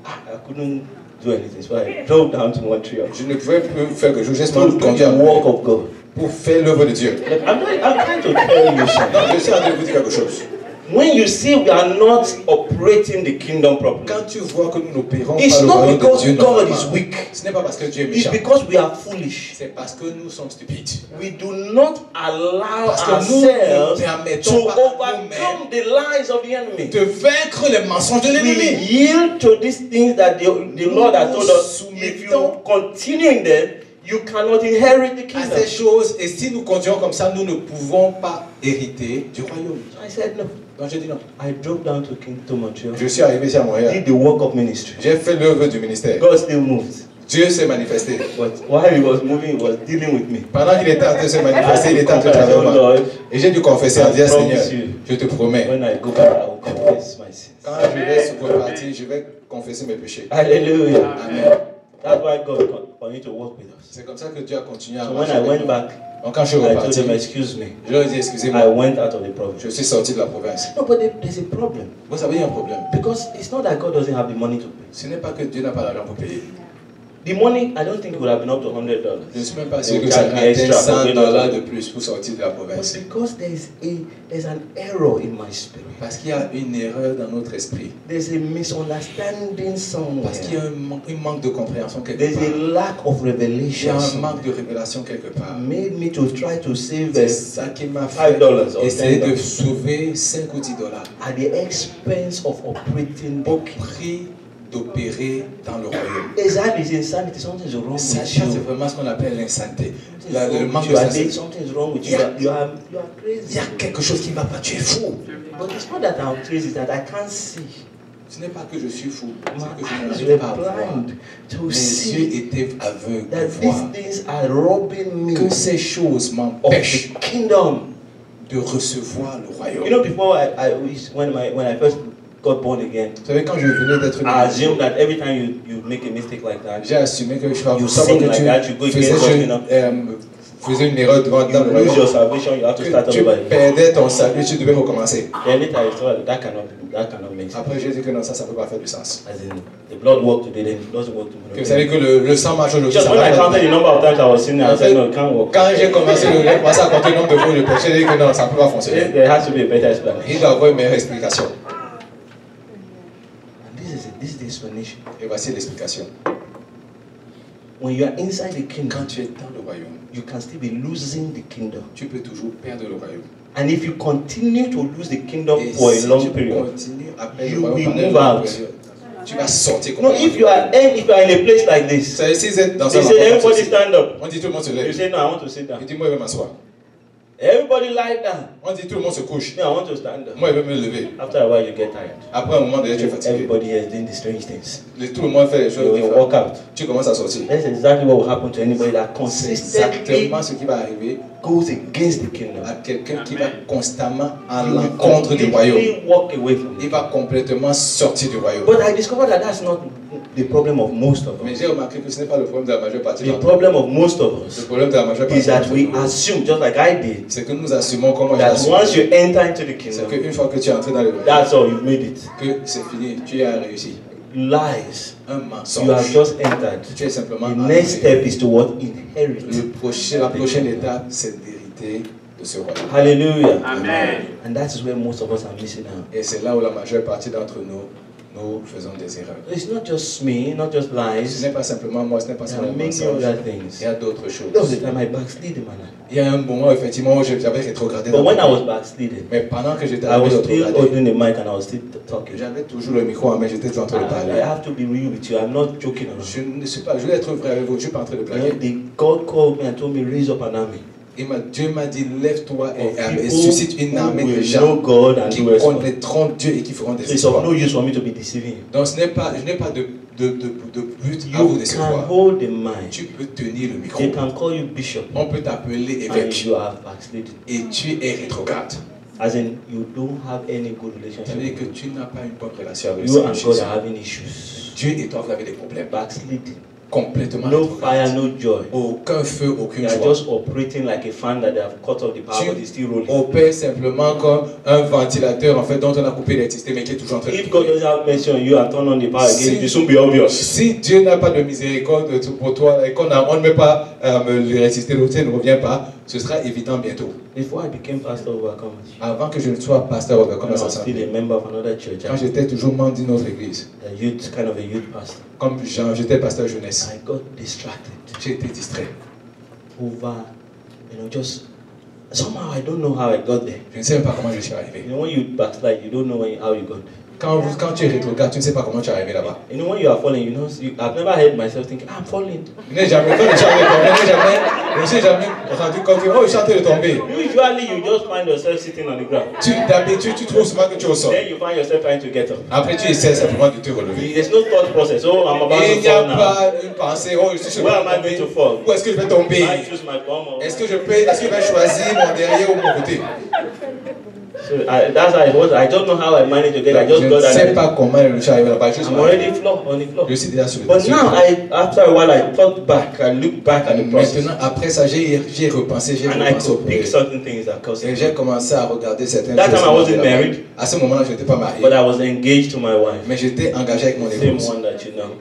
[SPEAKER 2] I couldn't do anything, so I drove down to Montreal
[SPEAKER 1] Je ne pouvais plus faire quelque chose, j'ai
[SPEAKER 2] to
[SPEAKER 1] seulement
[SPEAKER 2] do
[SPEAKER 1] conduire
[SPEAKER 2] the work of God.
[SPEAKER 1] pour faire l'œuvre de Dieu.
[SPEAKER 2] Look, I'm trying to tell you something.
[SPEAKER 1] Non, je suis en train de vous dire quelque chose.
[SPEAKER 2] When you see we are not operating the kingdom properly,
[SPEAKER 1] Quand tu vois que nous n'opérons pas
[SPEAKER 2] it's
[SPEAKER 1] le
[SPEAKER 2] not
[SPEAKER 1] royaume de
[SPEAKER 2] because
[SPEAKER 1] Dieu
[SPEAKER 2] God
[SPEAKER 1] normalement,
[SPEAKER 2] is weak.
[SPEAKER 1] ce n'est pas parce que Dieu est
[SPEAKER 2] It's
[SPEAKER 1] méchant.
[SPEAKER 2] because we are foolish.
[SPEAKER 1] C'est parce que nous sommes stupides.
[SPEAKER 2] We do not allow
[SPEAKER 1] Parce que nous
[SPEAKER 2] ourselves
[SPEAKER 1] ne
[SPEAKER 2] to
[SPEAKER 1] permettons pas à nous-mêmes
[SPEAKER 2] overcome the lies of the enemy.
[SPEAKER 1] de vaincre les mensonges de
[SPEAKER 2] We
[SPEAKER 1] l'ennemi.
[SPEAKER 2] yield to these things that the Lord has told us.
[SPEAKER 1] Nous
[SPEAKER 2] If you
[SPEAKER 1] soumettons
[SPEAKER 2] continue in them, you cannot inherit the
[SPEAKER 1] À
[SPEAKER 2] kingdom.
[SPEAKER 1] ces choses, et si nous continuons comme ça, nous ne pouvons pas hériter du royaume.
[SPEAKER 2] So I said no.
[SPEAKER 1] Donc j'ai dit non.
[SPEAKER 2] I drove down to Montreal.
[SPEAKER 1] Je suis arrivé ici à Montréal.
[SPEAKER 2] Did the work of ministry.
[SPEAKER 1] J'ai fait l'œuvre du ministère.
[SPEAKER 2] God still moved.
[SPEAKER 1] Dieu s'est manifesté.
[SPEAKER 2] But while he was moving, he was dealing with me.
[SPEAKER 1] Pendant qu'il était en train de se manifester, il était en train de travailler avec moi. Et j'ai dû confesser à dire, Seigneur, je te promets,
[SPEAKER 2] When I go back, I will confess my sins.
[SPEAKER 1] quand je vais repartir, je vais confesser mes péchés.
[SPEAKER 2] Hallelujah.
[SPEAKER 1] Amen.
[SPEAKER 2] That's why God continued to work with us.
[SPEAKER 1] C'est comme ça que Dieu a continué à
[SPEAKER 2] So when
[SPEAKER 1] marcher
[SPEAKER 2] I
[SPEAKER 1] avec
[SPEAKER 2] went
[SPEAKER 1] nous.
[SPEAKER 2] back,
[SPEAKER 1] Donc quand je suis
[SPEAKER 2] I told
[SPEAKER 1] reparti,
[SPEAKER 2] them, excuse me,
[SPEAKER 1] je leur ai dit,
[SPEAKER 2] I
[SPEAKER 1] excusez-moi,
[SPEAKER 2] went out of the province.
[SPEAKER 1] je suis sorti de la province.
[SPEAKER 2] No, but there's a problem.
[SPEAKER 1] Vous savez, il y a un problème.
[SPEAKER 2] Because it's not that God doesn't have the money to pay.
[SPEAKER 1] Ce n'est pas que Dieu n'a pas l'argent pour payer.
[SPEAKER 2] The money, I don't think it would have been up to $100.
[SPEAKER 1] Je ne suis même pas
[SPEAKER 2] They
[SPEAKER 1] sûr
[SPEAKER 2] will
[SPEAKER 1] que ça
[SPEAKER 2] charge me
[SPEAKER 1] atteint
[SPEAKER 2] extra for going out
[SPEAKER 1] $100
[SPEAKER 2] of
[SPEAKER 1] de
[SPEAKER 2] it.
[SPEAKER 1] plus pour sortir de la
[SPEAKER 2] But
[SPEAKER 1] province.
[SPEAKER 2] because there's an error in my spirit.
[SPEAKER 1] Parce qu'il y a une erreur dans notre esprit.
[SPEAKER 2] There's a misunderstanding somewhere.
[SPEAKER 1] Parce qu'il y a un manque de compréhension quelque
[SPEAKER 2] There's
[SPEAKER 1] part.
[SPEAKER 2] a lack of
[SPEAKER 1] Il y
[SPEAKER 2] revelation.
[SPEAKER 1] a un
[SPEAKER 2] somewhere.
[SPEAKER 1] manque de révélation quelque part.
[SPEAKER 2] Made me to try to save
[SPEAKER 1] C'est ça qui m'a fait
[SPEAKER 2] $5 or
[SPEAKER 1] essayer de
[SPEAKER 2] $10
[SPEAKER 1] sauver 5 ou $10
[SPEAKER 2] at the expense of operating
[SPEAKER 1] au
[SPEAKER 2] the kingdom.
[SPEAKER 1] prix d'opérer dans le royaume.
[SPEAKER 2] That is insanity. Something's wrong
[SPEAKER 1] Ça,
[SPEAKER 2] with
[SPEAKER 1] c'est
[SPEAKER 2] you.
[SPEAKER 1] vraiment ce qu'on appelle l'insanité.
[SPEAKER 2] Something's
[SPEAKER 1] Le
[SPEAKER 2] wrong
[SPEAKER 1] manque
[SPEAKER 2] with
[SPEAKER 1] de
[SPEAKER 2] you. I think
[SPEAKER 1] sincérité.
[SPEAKER 2] something's wrong with you.
[SPEAKER 1] Yeah.
[SPEAKER 2] You are
[SPEAKER 1] Il
[SPEAKER 2] crazy.
[SPEAKER 1] y a quelque chose qui ne va pas, tu es fou.
[SPEAKER 2] But it's not that I'm crazy, it's that I can't see.
[SPEAKER 1] Ce n'est pas que je suis fou, c'est
[SPEAKER 2] My
[SPEAKER 1] que je
[SPEAKER 2] eyes
[SPEAKER 1] n'arrive
[SPEAKER 2] were
[SPEAKER 1] pas à voir.
[SPEAKER 2] blind to
[SPEAKER 1] Mes yeux
[SPEAKER 2] see
[SPEAKER 1] étaient aveugles
[SPEAKER 2] that
[SPEAKER 1] pour voir
[SPEAKER 2] these things are robbing me
[SPEAKER 1] que ces choses
[SPEAKER 2] of
[SPEAKER 1] m'empêchent
[SPEAKER 2] the kingdom.
[SPEAKER 1] de recevoir le royaume.
[SPEAKER 2] You know, before when I first got born again,
[SPEAKER 1] Vous savez, quand je venais d'être
[SPEAKER 2] I
[SPEAKER 1] né,
[SPEAKER 2] assumed that every time you make a mistake like that,
[SPEAKER 1] j'ai assumé que je
[SPEAKER 2] You
[SPEAKER 1] chaque
[SPEAKER 2] sing
[SPEAKER 1] que
[SPEAKER 2] like that, you go
[SPEAKER 1] tu
[SPEAKER 2] against God, you know.
[SPEAKER 1] faisais une erreur dans
[SPEAKER 2] you
[SPEAKER 1] le
[SPEAKER 2] lose
[SPEAKER 1] royaume,
[SPEAKER 2] your salvation, you have to start
[SPEAKER 1] que tu
[SPEAKER 2] all over again.
[SPEAKER 1] perdais ton salut, tu devais recommencer.
[SPEAKER 2] Then later I thought that cannot make sense.
[SPEAKER 1] Après, j'ai dit que non, ça ne peut pas faire du sens.
[SPEAKER 2] As in, the blood worked today, then it doesn't work
[SPEAKER 1] Que vous savez
[SPEAKER 2] tomorrow.
[SPEAKER 1] que le sang marche aujourd'hui.
[SPEAKER 2] Just
[SPEAKER 1] ça
[SPEAKER 2] when I
[SPEAKER 1] marche
[SPEAKER 2] counted the
[SPEAKER 1] aujourd'hui.
[SPEAKER 2] number of times I was sinning, I said, no, it can't work.
[SPEAKER 1] Quand j'ai commencé à compter le nombre de fois où je péchais, j'ai dit que non, ça ne peut pas fonctionner.
[SPEAKER 2] There has to be a better explanation.
[SPEAKER 1] Il doit y avoir une meilleure explication.
[SPEAKER 2] And this is the explanation.
[SPEAKER 1] Et voici l'explication.
[SPEAKER 2] When you are inside the kingdom,
[SPEAKER 1] Quand tu es dans le royaume,
[SPEAKER 2] you can still be losing the kingdom.
[SPEAKER 1] tu peux toujours perdre le royaume.
[SPEAKER 2] And if you continue to lose the kingdom
[SPEAKER 1] Et
[SPEAKER 2] for a
[SPEAKER 1] si
[SPEAKER 2] long
[SPEAKER 1] tu
[SPEAKER 2] period,
[SPEAKER 1] continues à perdre
[SPEAKER 2] you
[SPEAKER 1] le royaume
[SPEAKER 2] will
[SPEAKER 1] pendant une
[SPEAKER 2] move
[SPEAKER 1] longue
[SPEAKER 2] out.
[SPEAKER 1] période, tu vas sortir
[SPEAKER 2] no, if you are in a place like
[SPEAKER 1] Vous
[SPEAKER 2] this,
[SPEAKER 1] savez, si vous êtes dans
[SPEAKER 2] they
[SPEAKER 1] un
[SPEAKER 2] say
[SPEAKER 1] endroit comme
[SPEAKER 2] everybody
[SPEAKER 1] ceci,
[SPEAKER 2] stand up.
[SPEAKER 1] on dit tout le monde se
[SPEAKER 2] You
[SPEAKER 1] lève.
[SPEAKER 2] say no, I want to sit down.
[SPEAKER 1] Il dit moi je vais m'asseoir.
[SPEAKER 2] Everybody lie down.
[SPEAKER 1] On dit tout le monde se couche.
[SPEAKER 2] Me, I want to stand up.
[SPEAKER 1] Moi, je veux me lever.
[SPEAKER 2] After a while, you get tired.
[SPEAKER 1] Après un moment, déjà, tu es fatigué.
[SPEAKER 2] Everybody is doing the strange things.
[SPEAKER 1] Tout le monde fait les choses
[SPEAKER 2] You will walk
[SPEAKER 1] différentes.
[SPEAKER 2] out.
[SPEAKER 1] Tu commences à sortir.
[SPEAKER 2] That's exactly what will happen to anybody that
[SPEAKER 1] C'est
[SPEAKER 2] consistently
[SPEAKER 1] exactement ce qui va arriver
[SPEAKER 2] goes against the kingdom.
[SPEAKER 1] à quelqu'un qui va constamment à
[SPEAKER 2] You will
[SPEAKER 1] l'encontre du royaume.
[SPEAKER 2] completely walk away from
[SPEAKER 1] Il
[SPEAKER 2] it.
[SPEAKER 1] va complètement sortir du royaume.
[SPEAKER 2] But I discovered that that's not the problem of most of
[SPEAKER 1] Mais
[SPEAKER 2] us.
[SPEAKER 1] j'ai remarqué que ce n'est pas le problème de la majeure partie
[SPEAKER 2] The
[SPEAKER 1] d'entre nous.
[SPEAKER 2] problem of most of
[SPEAKER 1] Le
[SPEAKER 2] us
[SPEAKER 1] problème de la majeure partie
[SPEAKER 2] is that
[SPEAKER 1] d'entre
[SPEAKER 2] we
[SPEAKER 1] nous,
[SPEAKER 2] assume, just like I did,
[SPEAKER 1] c'est que nous assumons comment j'ai
[SPEAKER 2] that
[SPEAKER 1] assumé.
[SPEAKER 2] once you enter into the
[SPEAKER 1] C'est
[SPEAKER 2] kingdom,
[SPEAKER 1] qu'une fois que tu es entré dans le royaume,
[SPEAKER 2] that's all, you've made it.
[SPEAKER 1] que c'est fini, tu as réussi.
[SPEAKER 2] Lies.
[SPEAKER 1] Un
[SPEAKER 2] You have
[SPEAKER 1] mensonge.
[SPEAKER 2] just entered.
[SPEAKER 1] Tu es simplement
[SPEAKER 2] The next
[SPEAKER 1] entré.
[SPEAKER 2] step is to what? Inherit.
[SPEAKER 1] La prochaine étape, c'est d'hériter de ce royaume.
[SPEAKER 2] Hallelujah.
[SPEAKER 3] Amen.
[SPEAKER 2] And that is where most of us are missing out.
[SPEAKER 1] Et c'est là où la majeure partie d'entre nous, nous faisons des erreurs.
[SPEAKER 2] It's not just me, not just
[SPEAKER 1] Ce
[SPEAKER 2] lies.
[SPEAKER 1] n'est pas simplement moi, ce n'est pas
[SPEAKER 2] There are
[SPEAKER 1] simplement
[SPEAKER 2] many
[SPEAKER 1] mensonge.
[SPEAKER 2] other things.
[SPEAKER 1] Il y a d'autres choses.
[SPEAKER 2] There was a time I backslid, man.
[SPEAKER 1] Il y a un moment, effectivement, où j'avais rétrogradé.
[SPEAKER 2] But
[SPEAKER 1] dans
[SPEAKER 2] when
[SPEAKER 1] ma
[SPEAKER 2] I
[SPEAKER 1] vie.
[SPEAKER 2] was backsliding,
[SPEAKER 1] Mais pendant que j'étais
[SPEAKER 2] I was still
[SPEAKER 1] rétrogradé,
[SPEAKER 2] holding the mic and I was still talking.
[SPEAKER 1] j'avais toujours le micro en main, j'étais toujours en train de
[SPEAKER 2] I
[SPEAKER 1] parler.
[SPEAKER 2] have to be real with you. I'm not joking around.
[SPEAKER 1] Je vais être vrai avec vous, je ne suis pas en train de
[SPEAKER 2] You know,
[SPEAKER 1] blaguer.
[SPEAKER 2] God called me and told me, raise up an army.
[SPEAKER 1] Dieu m'a dit, lève-toi
[SPEAKER 2] Of
[SPEAKER 1] et
[SPEAKER 2] people
[SPEAKER 1] suscite une
[SPEAKER 2] who
[SPEAKER 1] armée de
[SPEAKER 2] will know
[SPEAKER 1] gens
[SPEAKER 2] God and
[SPEAKER 1] qui
[SPEAKER 2] do exploits.
[SPEAKER 1] connaîtront Dieu et qui feront des
[SPEAKER 2] So it's of
[SPEAKER 1] exploits.
[SPEAKER 2] no use for me to be deceiving you.
[SPEAKER 1] Donc je n'ai pas de but à vous
[SPEAKER 2] You can
[SPEAKER 1] décevoir.
[SPEAKER 2] hold the mic.
[SPEAKER 1] Tu peux tenir le micro.
[SPEAKER 2] They can call you bishop.
[SPEAKER 1] On peut t'appeler
[SPEAKER 2] And
[SPEAKER 1] évêque.
[SPEAKER 2] you have backslidden.
[SPEAKER 1] Et tu es rétrograde.
[SPEAKER 2] As in, you don't have any good relationship
[SPEAKER 1] C'est-à-dire
[SPEAKER 2] with
[SPEAKER 1] que
[SPEAKER 2] God.
[SPEAKER 1] tu n'as pas une bonne relation avec le
[SPEAKER 2] You
[SPEAKER 1] Seigneur
[SPEAKER 2] and
[SPEAKER 1] Jésus.
[SPEAKER 2] God are having issues.
[SPEAKER 1] Dieu et toi, vous avez des problèmes.
[SPEAKER 2] Backsliding.
[SPEAKER 1] Complètement
[SPEAKER 2] No
[SPEAKER 1] rétrograde.
[SPEAKER 2] fire, no joy.
[SPEAKER 1] Aucun feu,
[SPEAKER 2] You
[SPEAKER 1] aucune
[SPEAKER 2] are
[SPEAKER 1] joie.
[SPEAKER 2] just operating like a fan that they have cut off the power, but it's still rolling.
[SPEAKER 1] Opère simplement comme un ventilateur en fait dont on a coupé l'électricité mais qui est toujours en train de
[SPEAKER 2] If God
[SPEAKER 1] tourner.
[SPEAKER 2] doesn't have mercy on you and turn on the power again,
[SPEAKER 1] Si-
[SPEAKER 2] it will soon be obvious.
[SPEAKER 1] Si Dieu n'a pas de miséricorde pour toi et qu'on ne met pas l'électricité, l'autre ne revient pas, ce sera évident bientôt.
[SPEAKER 2] Before I became pastor of Overcomers,
[SPEAKER 1] Avant que je ne sois pasteur de
[SPEAKER 2] when I
[SPEAKER 1] Commerce
[SPEAKER 2] was still a member of another church,
[SPEAKER 1] quand j'étais toujours membre d'une autre église,
[SPEAKER 2] a youth, kind of a youth pastor,
[SPEAKER 1] comme j'étais pasteur jeunesse,
[SPEAKER 2] I got distracted
[SPEAKER 1] j'ai été distrait.
[SPEAKER 2] over, just somehow I don't know how I got there.
[SPEAKER 1] Je ne sais même pas comment je suis arrivé.
[SPEAKER 2] You know, when you backslide, you don't know how you got there.
[SPEAKER 1] Quand tu es rétrograde, tu ne sais pas comment tu es arrivé là-bas.
[SPEAKER 2] You know, when you are falling, I've never heard myself thinking, I'm falling.
[SPEAKER 1] Je n'ai jamais, quand je suis arrivé, je ne suis jamais rendu compte que, oh, je suis en train de tomber.
[SPEAKER 2] Usually, you just find yourself sitting on the ground.
[SPEAKER 1] D'habitude, tu trouves souvent que tu es au sol.
[SPEAKER 2] Then you find yourself trying to get up.
[SPEAKER 1] Après, tu essaies simplement de te relever.
[SPEAKER 2] There's no thought process. Oh, I'm about
[SPEAKER 1] Et
[SPEAKER 2] to
[SPEAKER 1] il n'y a
[SPEAKER 2] fall now.
[SPEAKER 1] pas une pensée, oh, je suis sur
[SPEAKER 2] Where
[SPEAKER 1] le
[SPEAKER 2] am I going to fall?
[SPEAKER 1] Où est-ce que je vais tomber?
[SPEAKER 2] I choose my bum or
[SPEAKER 1] Est-ce que je vais choisir mon derrière ou mon côté?
[SPEAKER 2] So that's how it was. I don't know how I managed to get. I
[SPEAKER 1] Je
[SPEAKER 2] just
[SPEAKER 1] ne
[SPEAKER 2] got
[SPEAKER 1] sais
[SPEAKER 2] that.
[SPEAKER 1] pas comment je suis arrivé là-bas.
[SPEAKER 2] I'm already on the floor.
[SPEAKER 1] Je suis déjà sur le
[SPEAKER 2] But
[SPEAKER 1] dessus.
[SPEAKER 2] now, after a while, I thought back. I looked back at the process,
[SPEAKER 1] Maintenant, après ça, j'ai repensé, j'ai
[SPEAKER 2] and I
[SPEAKER 1] repensé au
[SPEAKER 2] could pick
[SPEAKER 1] projet.
[SPEAKER 2] certain things that caused
[SPEAKER 1] Et
[SPEAKER 2] it.
[SPEAKER 1] j'ai commencé à regarder certaines
[SPEAKER 2] That
[SPEAKER 1] choses.
[SPEAKER 2] time I wasn't married.
[SPEAKER 1] À ce moment-là, je n'étais pas marié.
[SPEAKER 2] But I was engaged to my wife,
[SPEAKER 1] Mais j'étais engagé avec mon
[SPEAKER 2] same
[SPEAKER 1] épouse.
[SPEAKER 2] one that you know.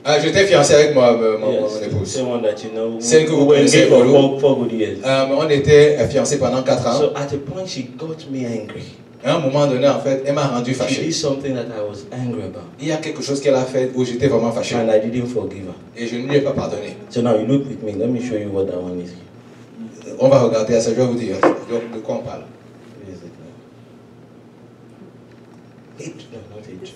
[SPEAKER 1] Ah, j'étais fiancé avec mon
[SPEAKER 2] Yes,
[SPEAKER 1] épouse.
[SPEAKER 2] same one that you know.
[SPEAKER 1] Celle que
[SPEAKER 2] We
[SPEAKER 1] vous
[SPEAKER 2] were
[SPEAKER 1] connaissez,
[SPEAKER 2] engaged for
[SPEAKER 1] Olo.
[SPEAKER 2] four good years.
[SPEAKER 1] On était fiancés pendant 4 ans.
[SPEAKER 2] So at a point, she got me angry.
[SPEAKER 1] À un moment donné, en fait, elle m'a rendu
[SPEAKER 2] She
[SPEAKER 1] fâché.
[SPEAKER 2] did something that I was angry about,
[SPEAKER 1] Il y a quelque chose qu'elle a fait où j'étais vraiment fâché.
[SPEAKER 2] and I didn't forgive her.
[SPEAKER 1] Et je ne lui ai pas pardonné.
[SPEAKER 2] So now you look with me. Let me show you what that one is.
[SPEAKER 1] On va regarder à ça, je vais vous dire de quoi on parle.
[SPEAKER 2] Where is it now? Hatred. No, not hatred.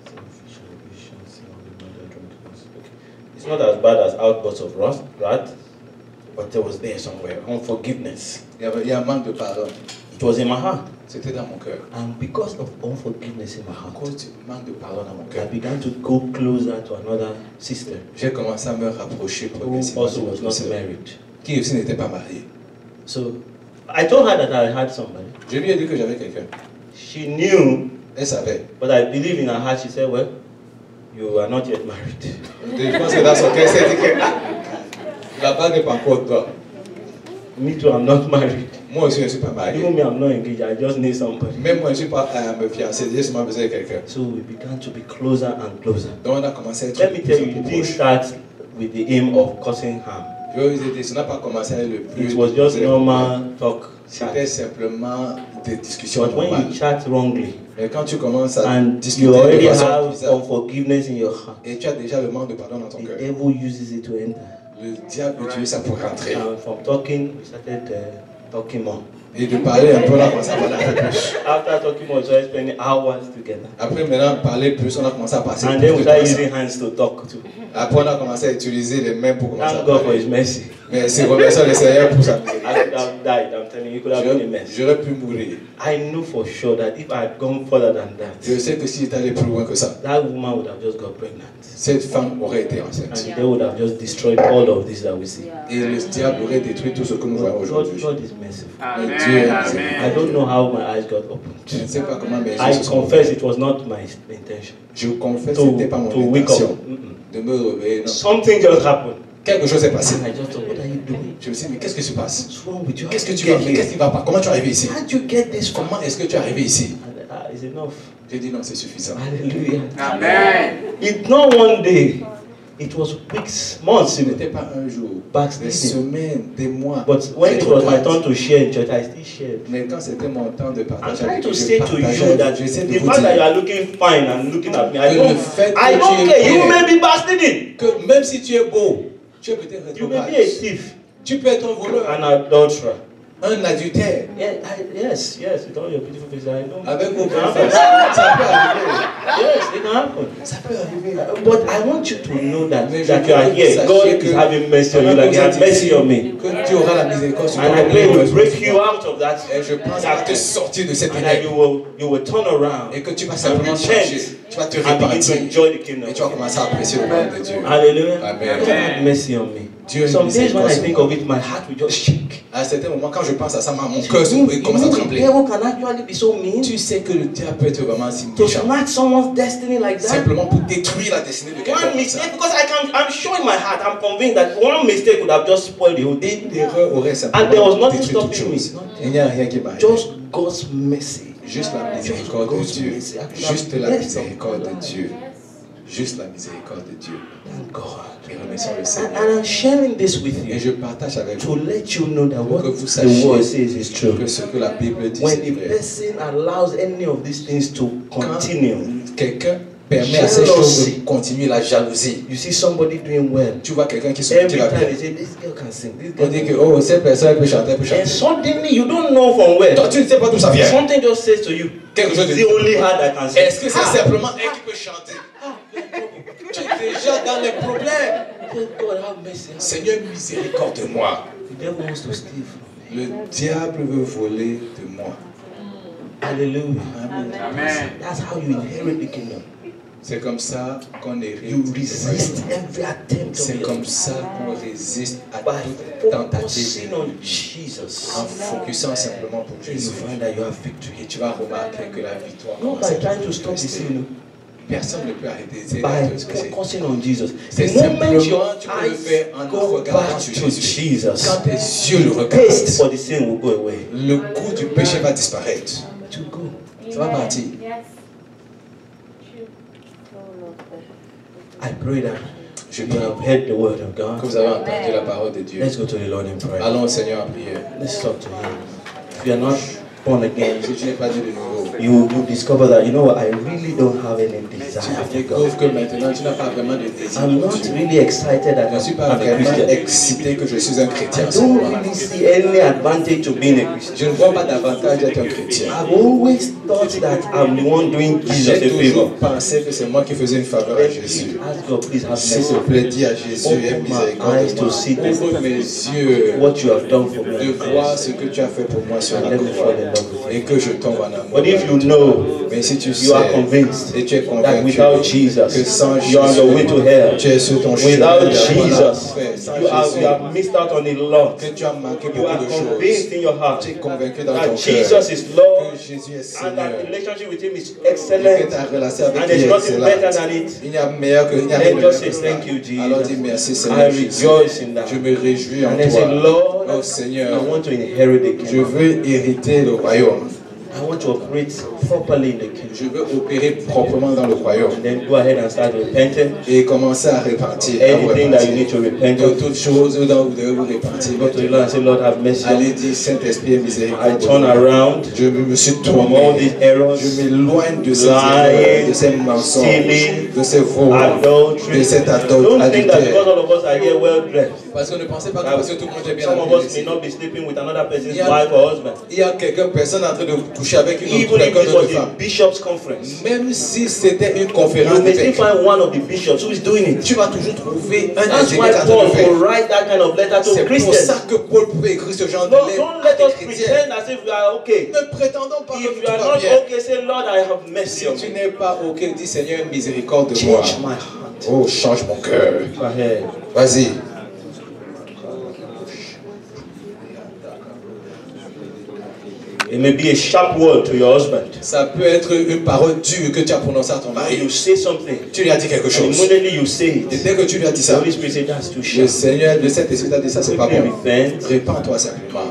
[SPEAKER 2] Selfish ambition, self-murder, drunkenness. Okay. It's not as bad as outbursts of wrath, but there was there somewhere. Unforgiveness.
[SPEAKER 1] Il y a un manque de pardon.
[SPEAKER 2] It was in my heart.
[SPEAKER 1] C'était dans mon cœur.
[SPEAKER 2] And because of unforgiveness in my
[SPEAKER 1] À
[SPEAKER 2] heart,
[SPEAKER 1] cause du manque de pardon dans mon
[SPEAKER 2] I
[SPEAKER 1] cœur,
[SPEAKER 2] began to go closer to another sister
[SPEAKER 1] j'ai commencé à me rapprocher
[SPEAKER 2] who
[SPEAKER 1] progressivement
[SPEAKER 2] also
[SPEAKER 1] de
[SPEAKER 2] was
[SPEAKER 1] notre
[SPEAKER 2] not
[SPEAKER 1] sœur,
[SPEAKER 2] married.
[SPEAKER 1] qui aussi n'était pas mariée.
[SPEAKER 2] So I told her that I had somebody.
[SPEAKER 1] Je lui ai dit que j'avais quelqu'un.
[SPEAKER 2] She knew,
[SPEAKER 1] Elle savait.
[SPEAKER 2] but I believe in her heart. She said, well, you are not yet married.
[SPEAKER 1] Je pense que dans son cœur, elle s'est dit que la bague n'est pas encore de toi.
[SPEAKER 2] Me too, I'm not married.
[SPEAKER 1] Moi aussi, je ne suis pas marié.
[SPEAKER 2] Even me, I'm not engaged. I just need somebody.
[SPEAKER 1] Même moi, je ne suis pas me fiancé. J'ai seulement besoin de quelqu'un.
[SPEAKER 2] So we began to be closer and closer.
[SPEAKER 1] Donc, on a commencé à être
[SPEAKER 2] Let me
[SPEAKER 1] de
[SPEAKER 2] tell
[SPEAKER 1] plus
[SPEAKER 2] you,
[SPEAKER 1] en
[SPEAKER 2] it
[SPEAKER 1] plus
[SPEAKER 2] didn't
[SPEAKER 1] proches.
[SPEAKER 2] start with the aim of causing harm.
[SPEAKER 1] Je vais vous aider. Ça n'a pas commencé à être le plus.
[SPEAKER 2] It was just normal talk.
[SPEAKER 1] C'était simplement des discussions
[SPEAKER 2] But when
[SPEAKER 1] normales.
[SPEAKER 2] you chat wrongly
[SPEAKER 1] Mais quand tu commences à
[SPEAKER 2] and
[SPEAKER 1] discuter
[SPEAKER 2] you
[SPEAKER 1] de
[SPEAKER 2] already
[SPEAKER 1] façon
[SPEAKER 2] have
[SPEAKER 1] bizarre,
[SPEAKER 2] unforgiveness in your heart,
[SPEAKER 1] et tu as déjà le manque de pardon dans ton
[SPEAKER 2] the
[SPEAKER 1] cœur,
[SPEAKER 2] devil uses it to enter.
[SPEAKER 1] le diable utilise ça pour rentrer.
[SPEAKER 2] And from talking, we started talking more.
[SPEAKER 1] Et de parler un peu, on a commencé à parler un peu plus.
[SPEAKER 2] After talking, we started spending hours together.
[SPEAKER 1] Après, maintenant, parler plus, on a commencé à passer
[SPEAKER 2] And
[SPEAKER 1] plus
[SPEAKER 2] then we
[SPEAKER 1] de temps
[SPEAKER 2] started
[SPEAKER 1] ensemble.
[SPEAKER 2] using hands to talk too.
[SPEAKER 1] Après, on a commencé à utiliser les mains pour commencer à
[SPEAKER 2] Thank God for
[SPEAKER 1] parler.
[SPEAKER 2] His mercy.
[SPEAKER 1] Mais c'est remerciant le Seigneur pour sa
[SPEAKER 2] I could
[SPEAKER 1] miséricorde.
[SPEAKER 2] have died. I'm telling you, it could have been a mess.
[SPEAKER 1] J'aurais pu mourir.
[SPEAKER 2] I knew for sure that if I had gone further than that,
[SPEAKER 1] Je sais que si j'étais allé plus loin que ça,
[SPEAKER 2] that woman would have just got pregnant.
[SPEAKER 1] cette femme aurait été enceinte.
[SPEAKER 2] And they would have just destroyed all of this that we see.
[SPEAKER 1] Et le diable aurait détruit tout ce que nous voyons
[SPEAKER 2] God,
[SPEAKER 1] aujourd'hui.
[SPEAKER 2] God is merciful.
[SPEAKER 1] Mais Dieu est
[SPEAKER 2] I
[SPEAKER 1] miséricordieux.
[SPEAKER 2] don't know how my eyes got
[SPEAKER 1] Je ne
[SPEAKER 2] opened.
[SPEAKER 1] sais pas comment mes
[SPEAKER 2] I
[SPEAKER 1] yeux se sont
[SPEAKER 2] confess it was not my intention
[SPEAKER 1] Je confesse que
[SPEAKER 2] to,
[SPEAKER 1] ce n'était pas mon
[SPEAKER 2] to wake
[SPEAKER 1] intention
[SPEAKER 2] up. Mm-mm.
[SPEAKER 1] de me réveiller. Non.
[SPEAKER 2] Something just happened.
[SPEAKER 1] Quelque chose s'est passé.
[SPEAKER 2] And I just thought, what are you doing?
[SPEAKER 1] Je me suis dit, mais qu'est-ce qui se passe?
[SPEAKER 2] What's wrong with you? How
[SPEAKER 1] Qu'est-ce que
[SPEAKER 2] did
[SPEAKER 1] tu
[SPEAKER 2] you
[SPEAKER 1] vas
[SPEAKER 2] get
[SPEAKER 1] faire? Qu'est-ce
[SPEAKER 2] here?
[SPEAKER 1] qui va pas? Comment tu es arrivé ici?
[SPEAKER 2] How did you get this far?
[SPEAKER 1] Comment est-ce que tu es arrivé ici?
[SPEAKER 2] It's enough.
[SPEAKER 1] J'ai dit non, c'est suffisant.
[SPEAKER 2] Hallelujah.
[SPEAKER 3] Amen.
[SPEAKER 2] It's not one day. It was weeks, months
[SPEAKER 1] Ce
[SPEAKER 2] even.
[SPEAKER 1] n'était pas un jour, des
[SPEAKER 2] Backsliding.
[SPEAKER 1] semaines, des mois.
[SPEAKER 2] But when it was my
[SPEAKER 1] rétrograde.
[SPEAKER 2] turn to share in church, I still shared.
[SPEAKER 1] Mais quand c'était mon temps de
[SPEAKER 2] I'm
[SPEAKER 1] partager
[SPEAKER 2] trying
[SPEAKER 1] avec
[SPEAKER 2] to
[SPEAKER 1] vous,
[SPEAKER 2] say
[SPEAKER 1] je
[SPEAKER 2] to you
[SPEAKER 1] partageais,
[SPEAKER 2] that
[SPEAKER 1] j'essaie de
[SPEAKER 2] the
[SPEAKER 1] vous
[SPEAKER 2] fact that you
[SPEAKER 1] dire
[SPEAKER 2] are looking fine and looking at me, I
[SPEAKER 1] que
[SPEAKER 2] don't,
[SPEAKER 1] le fait que
[SPEAKER 2] I don't
[SPEAKER 1] tu
[SPEAKER 2] care.
[SPEAKER 1] es
[SPEAKER 2] You
[SPEAKER 1] bien,
[SPEAKER 2] may be backsliding.
[SPEAKER 1] que même si tu es beau, tu es peut-être
[SPEAKER 2] You may
[SPEAKER 1] rétrograde.
[SPEAKER 2] be a thief,
[SPEAKER 1] Tu peux être un voleur,
[SPEAKER 2] an adulterer.
[SPEAKER 1] un adultère.
[SPEAKER 2] Yes, with all your beautiful faces, I know.
[SPEAKER 1] Avec vos
[SPEAKER 2] It can
[SPEAKER 1] belles
[SPEAKER 2] happen.
[SPEAKER 1] fesses. Ça peut arriver.
[SPEAKER 2] Yes, it can happen.
[SPEAKER 1] Ça peut arriver.
[SPEAKER 2] But I want you to know that,
[SPEAKER 1] Mais je
[SPEAKER 2] that you are
[SPEAKER 1] veux que
[SPEAKER 2] here.
[SPEAKER 1] vous
[SPEAKER 2] God
[SPEAKER 1] sachiez
[SPEAKER 2] is
[SPEAKER 1] que
[SPEAKER 2] having mercy on you, like He had mercy on me.
[SPEAKER 1] Que tu auras la miséricorde sur
[SPEAKER 2] And
[SPEAKER 1] toi.
[SPEAKER 2] I pray He will break you out of that.
[SPEAKER 1] Et je pense à te sortir de cette
[SPEAKER 2] And that
[SPEAKER 1] ténèbre.
[SPEAKER 2] you will turn around
[SPEAKER 1] Et que tu vas
[SPEAKER 2] and
[SPEAKER 1] simplement changer.
[SPEAKER 2] repent
[SPEAKER 1] Tu vas te
[SPEAKER 2] and begin to
[SPEAKER 1] repentir.
[SPEAKER 2] enjoy the kingdom.
[SPEAKER 1] Et tu vas commencer à apprécier le royaume de Dieu.
[SPEAKER 2] Hallelujah.
[SPEAKER 1] Amen.
[SPEAKER 2] God had mercy on me.
[SPEAKER 1] Dieu a
[SPEAKER 2] Some
[SPEAKER 1] une
[SPEAKER 2] days when I
[SPEAKER 1] miséricorde
[SPEAKER 2] think
[SPEAKER 1] sur
[SPEAKER 2] of it, my heart will just shake.
[SPEAKER 1] À certains moments, quand je pense à ça, mon
[SPEAKER 2] You
[SPEAKER 1] cœur
[SPEAKER 2] mean
[SPEAKER 1] commence à
[SPEAKER 2] the
[SPEAKER 1] trembler.
[SPEAKER 2] devil can actually be so mean?
[SPEAKER 1] Tu sais que le diable peut être vraiment si
[SPEAKER 2] To
[SPEAKER 1] méchant.
[SPEAKER 2] snatch someone's destiny like that?
[SPEAKER 1] Simplement pour détruire la destinée de quelqu'un
[SPEAKER 2] One
[SPEAKER 1] comme ça.
[SPEAKER 2] mistake, because I'm sure in my heart, I'm convinced that one mistake would have just spoiled the whole thing.
[SPEAKER 1] Une erreur aurait
[SPEAKER 2] And there was
[SPEAKER 1] simplement
[SPEAKER 2] nothing
[SPEAKER 1] détruit toute
[SPEAKER 2] stopping me.
[SPEAKER 1] chose. Il n'y a rien qui m'arrive.
[SPEAKER 2] Just God's mercy.
[SPEAKER 1] Juste la miséricorde de Dieu. Juste la miséricorde de Dieu. Juste la miséricorde de Dieu.
[SPEAKER 2] Thank God.
[SPEAKER 1] Et remercions le
[SPEAKER 2] And
[SPEAKER 1] Seigneur.
[SPEAKER 2] I'm sharing this with
[SPEAKER 1] Et
[SPEAKER 2] you
[SPEAKER 1] je partage avec
[SPEAKER 2] to
[SPEAKER 1] vous
[SPEAKER 2] let you know that what
[SPEAKER 1] que vous
[SPEAKER 2] the
[SPEAKER 1] sachiez
[SPEAKER 2] word says is true.
[SPEAKER 1] que ce que la Bible dit,
[SPEAKER 2] When
[SPEAKER 1] c'est
[SPEAKER 2] a
[SPEAKER 1] vrai.
[SPEAKER 2] person allows any of these things to continue,
[SPEAKER 1] Quelqu'un permet à ces choses de continuer, la jalousie.
[SPEAKER 2] you see somebody doing well.
[SPEAKER 1] Tu vois quelqu'un qui se
[SPEAKER 2] Every
[SPEAKER 1] va
[SPEAKER 2] time
[SPEAKER 1] bien.
[SPEAKER 2] they say, this girl can sing, this
[SPEAKER 1] On
[SPEAKER 2] girl
[SPEAKER 1] dit
[SPEAKER 2] can
[SPEAKER 1] que
[SPEAKER 2] sing.
[SPEAKER 1] oh, cette personne elle peut chanter, elle peut
[SPEAKER 2] And
[SPEAKER 1] chanter.
[SPEAKER 2] suddenly you don't know from where.
[SPEAKER 1] Toi, tu ne sais pas d'où ça vient.
[SPEAKER 2] Something just says to you,
[SPEAKER 1] Quelque chose
[SPEAKER 2] it's
[SPEAKER 1] de
[SPEAKER 2] the only heart that can sing.
[SPEAKER 1] Est-ce que c'est simplement elle qui peut chanter? Tu es déjà dans les problèmes.
[SPEAKER 2] God have mercy.
[SPEAKER 1] Seigneur, miséricorde de moi.
[SPEAKER 2] The devil wants to steal from me.
[SPEAKER 1] Le diable veut voler de moi.
[SPEAKER 2] Hallelujah.
[SPEAKER 3] Amen.
[SPEAKER 2] That's how you inherit the kingdom.
[SPEAKER 1] C'est comme ça qu'on hérite.
[SPEAKER 2] You
[SPEAKER 1] le
[SPEAKER 2] resist
[SPEAKER 1] royaume.
[SPEAKER 2] every attempt of
[SPEAKER 1] C'est
[SPEAKER 2] the
[SPEAKER 1] comme
[SPEAKER 2] enemy
[SPEAKER 1] ça qu'on résiste à
[SPEAKER 2] by
[SPEAKER 1] toute tentative.
[SPEAKER 2] focusing on Jesus.
[SPEAKER 1] En focusant simplement pour
[SPEAKER 2] And you
[SPEAKER 1] Jésus.
[SPEAKER 2] find that you have victory.
[SPEAKER 1] Et tu vas remarquer que la victoire
[SPEAKER 2] Not
[SPEAKER 1] commence
[SPEAKER 2] by
[SPEAKER 1] à
[SPEAKER 2] trying to
[SPEAKER 1] te
[SPEAKER 2] stop the
[SPEAKER 1] rester.
[SPEAKER 2] sin,
[SPEAKER 1] Personne ne peut arrêter. C'est
[SPEAKER 2] by
[SPEAKER 1] ce que c'est.
[SPEAKER 2] focusing on Jesus.
[SPEAKER 1] C'est
[SPEAKER 2] The moment
[SPEAKER 1] simplement,
[SPEAKER 2] your
[SPEAKER 1] tu peux le
[SPEAKER 2] eyes
[SPEAKER 1] faire en
[SPEAKER 2] go
[SPEAKER 1] regardant
[SPEAKER 2] back
[SPEAKER 1] sur
[SPEAKER 2] to
[SPEAKER 1] Jésus.
[SPEAKER 2] Jesus,
[SPEAKER 1] Quand tes yeux le
[SPEAKER 2] taste
[SPEAKER 1] regardent,
[SPEAKER 2] for the sin will go away.
[SPEAKER 1] le goût du péché va disparaître.
[SPEAKER 2] To go.
[SPEAKER 1] Ça va partir.
[SPEAKER 2] I pray that
[SPEAKER 1] Je
[SPEAKER 2] you
[SPEAKER 1] prie
[SPEAKER 2] have heard the word of
[SPEAKER 1] que
[SPEAKER 2] God.
[SPEAKER 1] vous avez entendu la parole de Dieu.
[SPEAKER 2] Let's go to the Lord in prayer.
[SPEAKER 1] Allons au Seigneur en prière.
[SPEAKER 2] Let's talk to Him. If you are not born again,
[SPEAKER 1] Si tu n'es pas né de nouveau,
[SPEAKER 2] you discover that, you know what, I really don't have any
[SPEAKER 1] tu
[SPEAKER 2] desire for God.
[SPEAKER 1] découvres que maintenant tu n'as pas vraiment de désir
[SPEAKER 2] I'm
[SPEAKER 1] pour
[SPEAKER 2] not
[SPEAKER 1] Dieu.
[SPEAKER 2] really excited that
[SPEAKER 1] Je ne suis pas
[SPEAKER 2] I'm a
[SPEAKER 1] vraiment
[SPEAKER 2] Christian.
[SPEAKER 1] excité que je suis un chrétien.
[SPEAKER 2] I
[SPEAKER 1] en ce
[SPEAKER 2] don't
[SPEAKER 1] moment.
[SPEAKER 2] really see any advantage to being a Christian.
[SPEAKER 1] Je ne vois pas d'avantage d'être un chrétien.
[SPEAKER 2] I've always thought that I'm the one doing Jesus
[SPEAKER 1] J'ai
[SPEAKER 2] a favor.
[SPEAKER 1] toujours pensé que c'est moi qui faisais une faveur à
[SPEAKER 2] Then
[SPEAKER 1] Jésus.
[SPEAKER 2] ask God, please have
[SPEAKER 1] S'il
[SPEAKER 2] mercy.
[SPEAKER 1] te plaît, dis à Jésus, aie
[SPEAKER 2] Open my
[SPEAKER 1] miséricorde
[SPEAKER 2] eyes
[SPEAKER 1] de
[SPEAKER 2] to
[SPEAKER 1] moi.
[SPEAKER 2] see this.
[SPEAKER 1] Ouvre mes yeux
[SPEAKER 2] What you have done for me.
[SPEAKER 1] de voir ce que tu as fait pour moi sur la
[SPEAKER 2] Let me
[SPEAKER 1] croix
[SPEAKER 2] fall in love with you.
[SPEAKER 1] et que je tombe en amour.
[SPEAKER 2] But if you know,
[SPEAKER 1] Mais si tu
[SPEAKER 2] you are
[SPEAKER 1] sais
[SPEAKER 2] convinced
[SPEAKER 1] et tu es
[SPEAKER 2] that
[SPEAKER 1] convaincu
[SPEAKER 2] without
[SPEAKER 1] que
[SPEAKER 2] Jesus,
[SPEAKER 1] sans
[SPEAKER 2] you are on your way to hell.
[SPEAKER 1] tu es sur ton chemin
[SPEAKER 2] Without
[SPEAKER 1] de
[SPEAKER 2] Jesus,
[SPEAKER 1] sans
[SPEAKER 2] you
[SPEAKER 1] Jésus,
[SPEAKER 2] have missed out on a lot.
[SPEAKER 1] que tu as manqué
[SPEAKER 2] You are
[SPEAKER 1] beaucoup de choses.
[SPEAKER 2] convinced in your heart
[SPEAKER 1] Tu es convaincu dans
[SPEAKER 2] that
[SPEAKER 1] ton
[SPEAKER 2] Jesus
[SPEAKER 1] cœur
[SPEAKER 2] is Lord
[SPEAKER 1] que Jésus est
[SPEAKER 2] and
[SPEAKER 1] Seigneur.
[SPEAKER 2] that relationship with Him is
[SPEAKER 1] Et que
[SPEAKER 2] excellent
[SPEAKER 1] ta relation avec
[SPEAKER 2] and
[SPEAKER 1] lui
[SPEAKER 2] there's
[SPEAKER 1] est
[SPEAKER 2] nothing better
[SPEAKER 1] excellente.
[SPEAKER 2] than it.
[SPEAKER 1] Il y a meilleur que il y a
[SPEAKER 2] Then
[SPEAKER 1] rien de
[SPEAKER 2] just
[SPEAKER 1] mieux que
[SPEAKER 2] say,
[SPEAKER 1] ça.
[SPEAKER 2] thank you, Jesus.
[SPEAKER 1] Alors dis merci
[SPEAKER 2] I
[SPEAKER 1] Seigneur Jésus.
[SPEAKER 2] rejoice in that.
[SPEAKER 1] Je me réjouis en
[SPEAKER 2] And then say,
[SPEAKER 1] toi.
[SPEAKER 2] Lord,
[SPEAKER 1] Oh
[SPEAKER 2] I
[SPEAKER 1] Seigneur,
[SPEAKER 2] want to inherit the
[SPEAKER 1] je
[SPEAKER 2] kingdom.
[SPEAKER 1] veux hériter le royaume.
[SPEAKER 2] I want to operate properly in the kingdom.
[SPEAKER 1] Je veux opérer proprement dans le royaume
[SPEAKER 2] And then go ahead and start repenting.
[SPEAKER 1] et commencer à repentir. À vous
[SPEAKER 2] Anything that you need
[SPEAKER 1] repentir.
[SPEAKER 2] to repent
[SPEAKER 1] De
[SPEAKER 2] of,
[SPEAKER 1] toutes choses dont vous devez vous repentir.
[SPEAKER 2] go to the Lord and say, Lord, have mercy on
[SPEAKER 1] Allez
[SPEAKER 2] me.
[SPEAKER 1] dire Saint-Esprit et
[SPEAKER 2] I
[SPEAKER 1] miséricorde.
[SPEAKER 2] turn around
[SPEAKER 1] Je me suis
[SPEAKER 2] from all
[SPEAKER 1] tourné.
[SPEAKER 2] these errors,
[SPEAKER 1] Je m'éloigne de ces
[SPEAKER 2] lying,
[SPEAKER 1] erreurs, de ces mensonges,
[SPEAKER 2] stealing,
[SPEAKER 1] de ces faux,
[SPEAKER 2] adultery.
[SPEAKER 1] de cet
[SPEAKER 2] Don't think that
[SPEAKER 1] adultère.
[SPEAKER 2] because all of us are here well dressed,
[SPEAKER 1] Parce qu'on ne pensait pas que parce que tout le monde est bien
[SPEAKER 2] Some of
[SPEAKER 1] habillé
[SPEAKER 2] us may
[SPEAKER 1] ici.
[SPEAKER 2] not be sleeping with another person's
[SPEAKER 1] Yeah.
[SPEAKER 2] wife or husband.
[SPEAKER 1] Il y a personne en train de coucher avec une autre,
[SPEAKER 2] Even if
[SPEAKER 1] quelqu'un
[SPEAKER 2] it
[SPEAKER 1] d'autre
[SPEAKER 2] was
[SPEAKER 1] femme.
[SPEAKER 2] a bishop's conference,
[SPEAKER 1] Même si c'était une
[SPEAKER 2] you
[SPEAKER 1] conférence
[SPEAKER 2] may still
[SPEAKER 1] d'évêque,
[SPEAKER 2] find one of the bishops who is doing it.
[SPEAKER 1] tu vas toujours trouver un
[SPEAKER 2] That's
[SPEAKER 1] des
[SPEAKER 2] why
[SPEAKER 1] évêques en train
[SPEAKER 2] Paul
[SPEAKER 1] de faire.
[SPEAKER 2] will write that kind of letter to
[SPEAKER 1] C'est pour
[SPEAKER 2] Christians.
[SPEAKER 1] ça que Paul pouvait écrire ce genre de
[SPEAKER 2] Don't
[SPEAKER 1] lettre
[SPEAKER 2] let
[SPEAKER 1] à
[SPEAKER 2] us
[SPEAKER 1] des chrétiens.
[SPEAKER 2] pretend as if we are okay.
[SPEAKER 1] Ne prétendons pas que
[SPEAKER 2] If
[SPEAKER 1] tout
[SPEAKER 2] you are
[SPEAKER 1] va
[SPEAKER 2] not
[SPEAKER 1] bien.
[SPEAKER 2] okay, say, Lord, I have mercy
[SPEAKER 1] Si
[SPEAKER 2] on
[SPEAKER 1] tu
[SPEAKER 2] me.
[SPEAKER 1] n'es pas ok, dis Seigneur, miséricorde de moi.
[SPEAKER 2] Change my heart.
[SPEAKER 1] Oh, change mon cœur.
[SPEAKER 2] Go ahead.
[SPEAKER 1] Vas-y.
[SPEAKER 2] It may be a sharp word to your husband.
[SPEAKER 1] Ça peut être une parole dure que tu as prononcée à ton
[SPEAKER 2] You
[SPEAKER 1] mari.
[SPEAKER 2] say something,
[SPEAKER 1] Tu lui as dit quelque
[SPEAKER 2] and
[SPEAKER 1] chose.
[SPEAKER 2] immediately you say
[SPEAKER 1] Et
[SPEAKER 2] it.
[SPEAKER 1] dès que tu lui as dit
[SPEAKER 2] The
[SPEAKER 1] ça,
[SPEAKER 2] Holy Spirit says that's too
[SPEAKER 1] le
[SPEAKER 2] sharp.
[SPEAKER 1] Seigneur, le Saint-Esprit t'a dit ça, c'est pas
[SPEAKER 2] Simply
[SPEAKER 1] bon.
[SPEAKER 2] repent.
[SPEAKER 1] Répands-toi simplement.